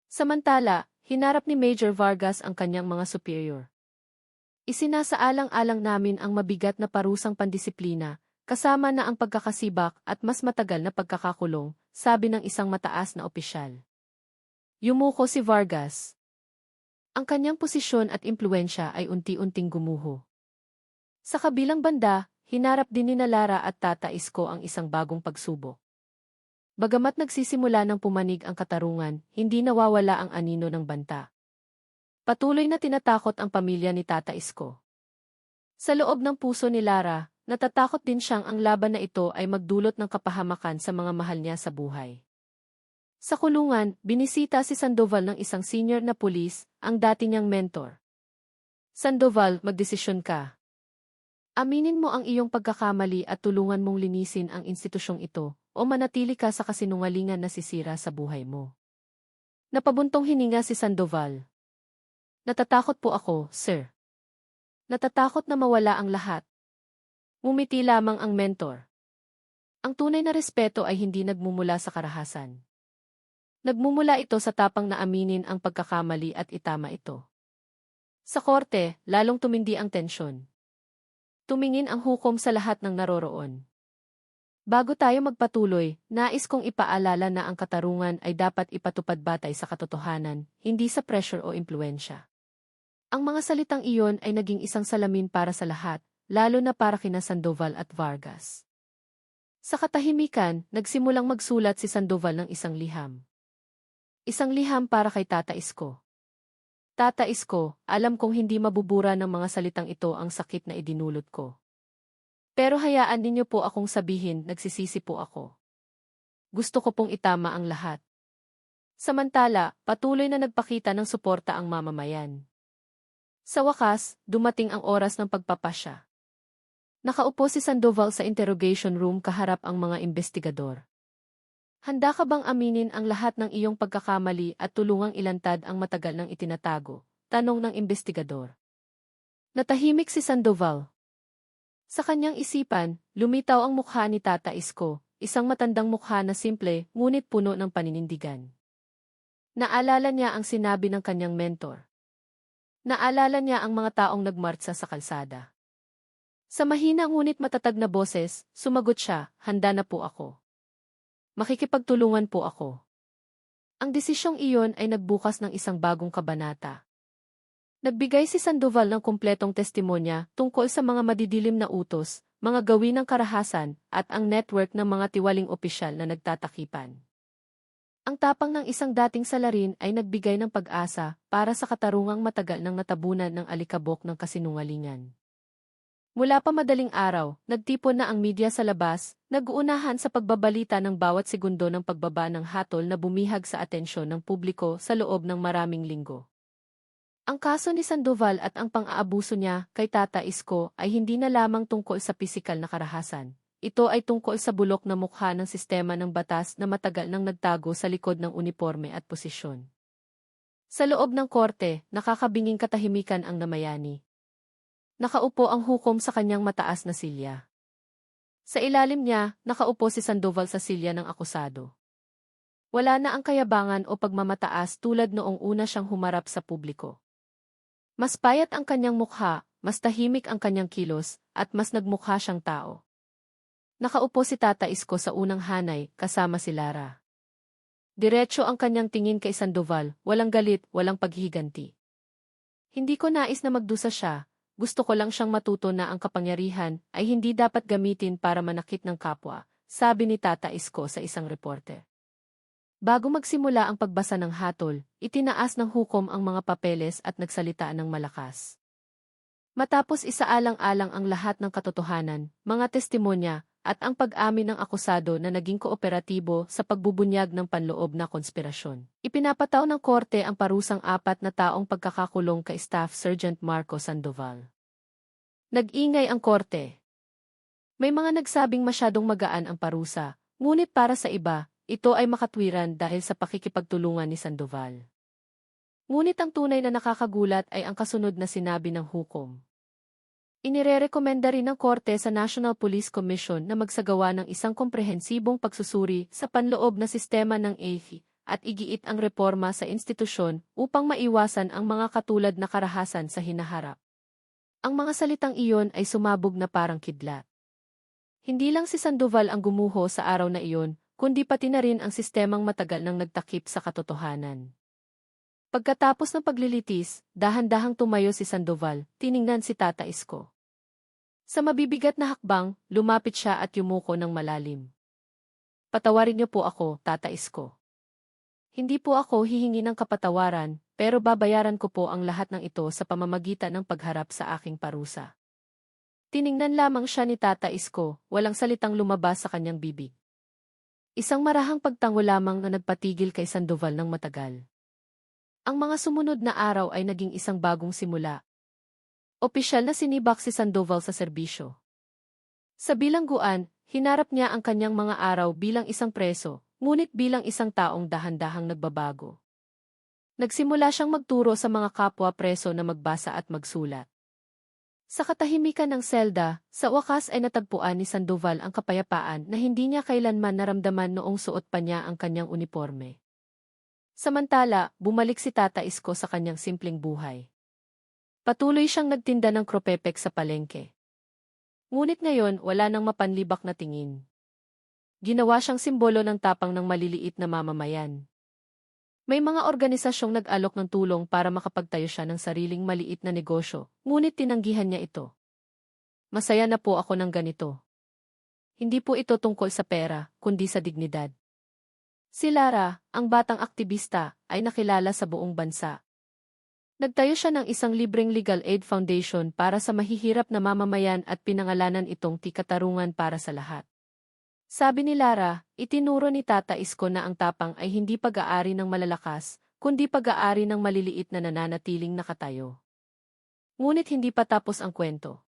Samantala, hinarap ni Major Vargas ang kanyang mga superior. Isinasaalang-alang namin ang mabigat na parusang pandisiplina, kasama na ang pagkakasibak at mas matagal na pagkakakulong, sabi ng isang mataas na opisyal. Yumuko si Vargas. Ang kanyang posisyon at impluensya ay unti-unting gumuho. Sa kabilang banda, hinarap din ni Lara at Tata Isko ang isang bagong pagsubok. Bagamat nagsisimula ng pumanig ang katarungan, hindi nawawala ang anino ng banta. Patuloy na tinatakot ang pamilya ni Tata Isko. Sa loob ng puso ni Lara, natatakot din siyang ang laban na ito ay magdulot ng kapahamakan sa mga mahal niya sa buhay. Sa kulungan, binisita si Sandoval ng isang senior na pulis, ang dati niyang mentor. Sandoval, magdesisyon ka. Aminin mo ang iyong pagkakamali at tulungan mong linisin ang institusyong ito, o manatili ka sa kasinungalingan na sisira sa buhay mo. Napabuntong hininga si Sandoval. Natatakot po ako, sir. Natatakot na mawala ang lahat. Ngumiti lamang ang mentor. Ang tunay na respeto ay hindi nagmumula sa karahasan. Nagmumula ito sa tapang na aminin ang pagkakamali at itama ito. Sa korte, lalong tumindi ang tensyon. Tumingin ang hukom sa lahat ng naroroon. Bago tayo magpatuloy, nais kong ipaalala na ang katarungan ay dapat ipatupad batay sa katotohanan, hindi sa pressure o impluensya. Ang mga salitang iyon ay naging isang salamin para sa lahat, lalo na para kina Sandoval at Vargas. Sa katahimikan, nagsimulang magsulat si Sandoval ng isang liham. Isang liham para kay Tata Isko. Tata Isko, alam kong hindi mabubura ng mga salitang ito ang sakit na idinulot ko. Pero hayaan ninyo po akong sabihin, nagsisisi po ako. Gusto ko pong itama ang lahat. Samantala, patuloy na nagpakita ng suporta ang mamamayan. Sa wakas, dumating ang oras ng pagpapasya. Nakaupo si Sandoval sa interrogation room kaharap ang mga investigador. Handa ka bang aminin ang lahat ng iyong pagkakamali at tulungang ilantad ang matagal nang itinatago? Tanong ng investigador. Natahimik si Sandoval. Sa kanyang isipan, lumitaw ang mukha ni Tata Isko, isang matandang mukha na simple ngunit puno ng paninindigan. Naalala niya ang sinabi ng kanyang mentor. Naalala niya ang mga taong nagmartsa sa kalsada. Sa mahina ngunit matatag na boses, sumagot siya, handa na po ako. Makikipagtulungan po ako. Ang desisyong iyon ay nagbukas ng isang bagong kabanata. Nagbigay si Sandoval ng kumpletong testimonya tungkol sa mga madidilim na utos, mga gawin ng karahasan, at ang network ng mga tiwaling opisyal na nagtatakipan. Ang tapang ng isang dating salarin ay nagbigay ng pag-asa para sa katarungang matagal nang natabunan ng alikabok ng kasinungalingan. Mula pa madaling araw, nagtipon na ang media sa labas, nag-uunahan sa pagbabalita ng bawat segundo ng pagbaba ng hatol na bumihag sa atensyon ng publiko sa loob ng maraming linggo. Ang kaso ni Sandoval at ang pang-aabuso niya kay Tata Isko ay hindi na lamang tungkol sa pisikal na karahasan. Ito ay tungkol sa bulok na mukha ng sistema ng batas na matagal nang nagtago sa likod ng uniforme at posisyon. Sa loob ng korte, nakakabinging katahimikan ang namayani. Nakaupo ang hukom sa kanyang mataas na silya. Sa ilalim niya, nakaupo si Sandoval sa silya ng akusado. Wala na ang kayabangan o pagmamataas tulad noong una siyang humarap sa publiko. Mas payat ang kanyang mukha, mas tahimik ang kanyang kilos, at mas nagmukha siyang tao. Nakaupo si Tata Isko sa unang hanay, kasama si Lara. Diretso ang kanyang tingin kay Sandoval, walang galit, walang paghihiganti. Hindi ko nais na magdusa siya, gusto ko lang siyang matuto na ang kapangyarihan ay hindi dapat gamitin para manakit ng kapwa, sabi ni Tata Isko sa isang reporter. Bago magsimula ang pagbasa ng hatol, itinaas ng hukom ang mga papeles at nagsalita ng malakas. Matapos isaalang-alang ang lahat ng katotohanan, mga testimonya, at ang pag-amin ng akusado na naging kooperatibo sa pagbubunyag ng panloob na konspirasyon. Ipinapataw ng korte ang parusang 4 na taong pagkakakulong kay Staff Sergeant Marco Sandoval. Nag-ingay ang korte. May mga nagsabing masyadong magaan ang parusa, ngunit para sa iba, ito ay makatwiran dahil sa pakikipagtulungan ni Sandoval. Ngunit ang tunay na nakakagulat ay ang kasunod na sinabi ng hukom. Inirerekomenda rin ng korte sa National Police Commission na magsagawa ng isang komprehensibong pagsusuri sa panloob na sistema ng AFI at igiit ang reforma sa institusyon upang maiwasan ang mga katulad na karahasan sa hinaharap. Ang mga salitang iyon ay sumabog na parang kidlat. Hindi lang si Sandoval ang gumuho sa araw na iyon, kundi pati na rin ang sistemang matagal nang nagtakip sa katotohanan. Pagkatapos ng paglilitis, dahan-dahang tumayo si Sandoval, tiningnan si Tata Isko. Sa mabibigat na hakbang, lumapit siya at yumuko ng malalim. Patawarin niyo po ako, Tata Isko. Hindi po ako hihingi ng kapatawaran, pero babayaran ko po ang lahat ng ito sa pamamagitan ng pagharap sa aking parusa. Tiningnan lamang siya ni Tata Isko, walang salitang lumabas sa kanyang bibig. Isang marahang pagtango lamang na nagpatigil kay Sandoval ng matagal. Ang mga sumunod na araw ay naging isang bagong simula. Opisyal na sinibak si Sandoval sa serbisyo. Sa bilangguan, hinarap niya ang kanyang mga araw bilang isang preso, ngunit bilang isang taong dahan-dahang nagbabago. Nagsimula siyang magturo sa mga kapwa preso na magbasa at magsulat. Sa katahimikan ng selda, sa wakas ay natagpuan ni Sandoval ang kapayapaan na hindi niya kailanman naramdaman noong suot pa niya ang kanyang uniforme. Samantala, bumalik si Tata Isko sa kanyang simpleng buhay. Patuloy siyang nagtinda ng kropepek sa palengke. Ngunit ngayon, wala nang mapanlibak na tingin. Ginawa siyang simbolo ng tapang ng maliliit na mamamayan. May mga organisasyong nag-alok ng tulong para makapagtayo siya ng sariling maliit na negosyo, ngunit tinanggihan niya ito. Masaya na po ako ng ganito. Hindi po ito tungkol sa pera, kundi sa dignidad. Si Lara, ang batang aktivista, ay nakilala sa buong bansa. Nagtayo siya ng isang libreng legal aid foundation para sa mahihirap na mamamayan at pinangalanan itong Tikatarungan para sa lahat. Sabi ni Lara, itinuro ni Tata Isko na ang tapang ay hindi pag-aari ng malalakas, kundi pag-aari ng maliliit na nananatiling nakatayo. Ngunit hindi pa tapos ang kwento.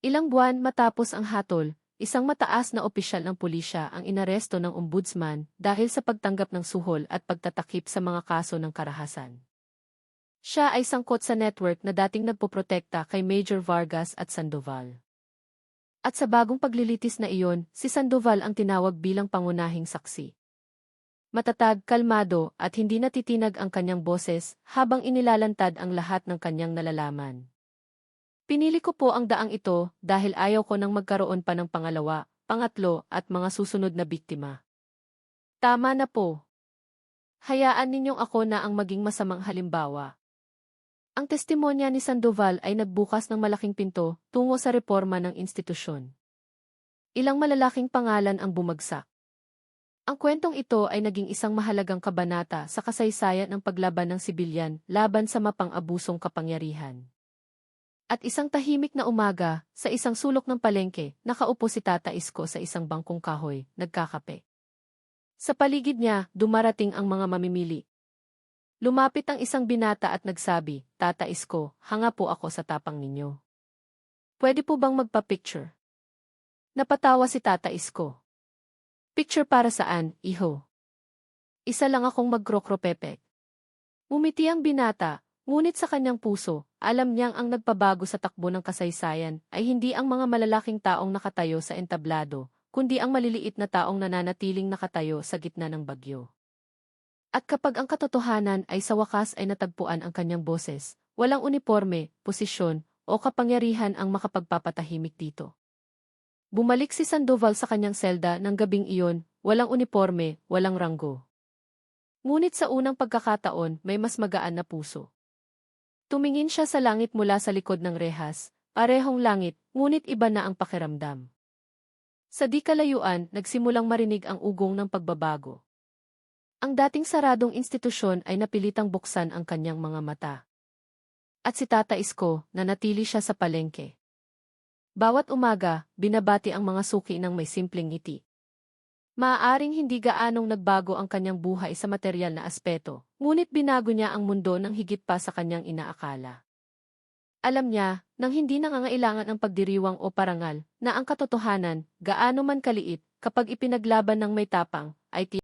Ilang buwan matapos ang hatol, isang mataas na opisyal ng pulisya ang inaresto ng ombudsman dahil sa pagtanggap ng suhol at pagtatakip sa mga kaso ng karahasan. Siya ay sangkot sa network na dating nagpoprotekta kay Major Vargas at Sandoval. At sa bagong paglilitis na iyon, si Sandoval ang tinawag bilang pangunahing saksi. Matatag, kalmado, at hindi natitinag ang kanyang boses habang inilalantad ang lahat ng kanyang nalalaman. Pinili ko po ang daang ito dahil ayaw ko nang magkaroon pa ng pangalawa, pangatlo at mga susunod na biktima. Tama na po. Hayaan ninyong ako na ang maging masamang halimbawa. Ang testimonya ni Sandoval ay nagbukas ng malaking pinto tungo sa reforma ng institusyon. Ilang malalaking pangalan ang bumagsak. Ang kwentong ito ay naging isang mahalagang kabanata sa kasaysayan ng paglaban ng sibilyan laban sa mapang-abusong kapangyarihan. At isang tahimik na umaga, sa isang sulok ng palengke, nakaupo si Tata Isko sa isang bangkong kahoy, nagkakape. Sa paligid niya, dumarating ang mga mamimili. Lumapit ang isang binata at nagsabi, "Tata Isko, hanga po ako sa tapang ninyo. Pwede po bang magpa-picture?" Napatawa si Tata Isko. "Picture para saan, iho? Isa lang akong magkrokropepek." Ngumiti ang binata, ngunit sa kanyang puso, alam niyang ang nagpabago sa takbo ng kasaysayan ay hindi ang mga malalaking taong nakatayo sa entablado, kundi ang maliliit na taong nananatiling nakatayo sa gitna ng bagyo. At kapag ang katotohanan ay sa wakas ay natagpuan ang kanyang boses, walang uniforme, posisyon, o kapangyarihan ang makapagpapatahimik dito. Bumalik si Sandoval sa kanyang selda ng gabing iyon, walang uniforme, walang ranggo. Ngunit sa unang pagkakataon may mas magaan na puso. Tumingin siya sa langit mula sa likod ng rehas, parehong langit, ngunit iba na ang pakiramdam. Sa di kalayuan, nagsimulang marinig ang ugong ng pagbabago. Ang dating saradong institusyon ay napilitang buksan ang kanyang mga mata. At si Tata Isko, nanatili siya sa palengke. Bawat umaga, binabati ang mga suki ng may simpleng ngiti. Maaaring hindi gaanong nagbago ang kanyang buhay sa materyal na aspeto, ngunit binago niya ang mundo ng higit pa sa kanyang inaakala. Alam niya, nang hindi nangangailangan ang pagdiriwang o parangal, na ang katotohanan, gaano man kaliit, kapag ipinaglaban ng may tapang, ay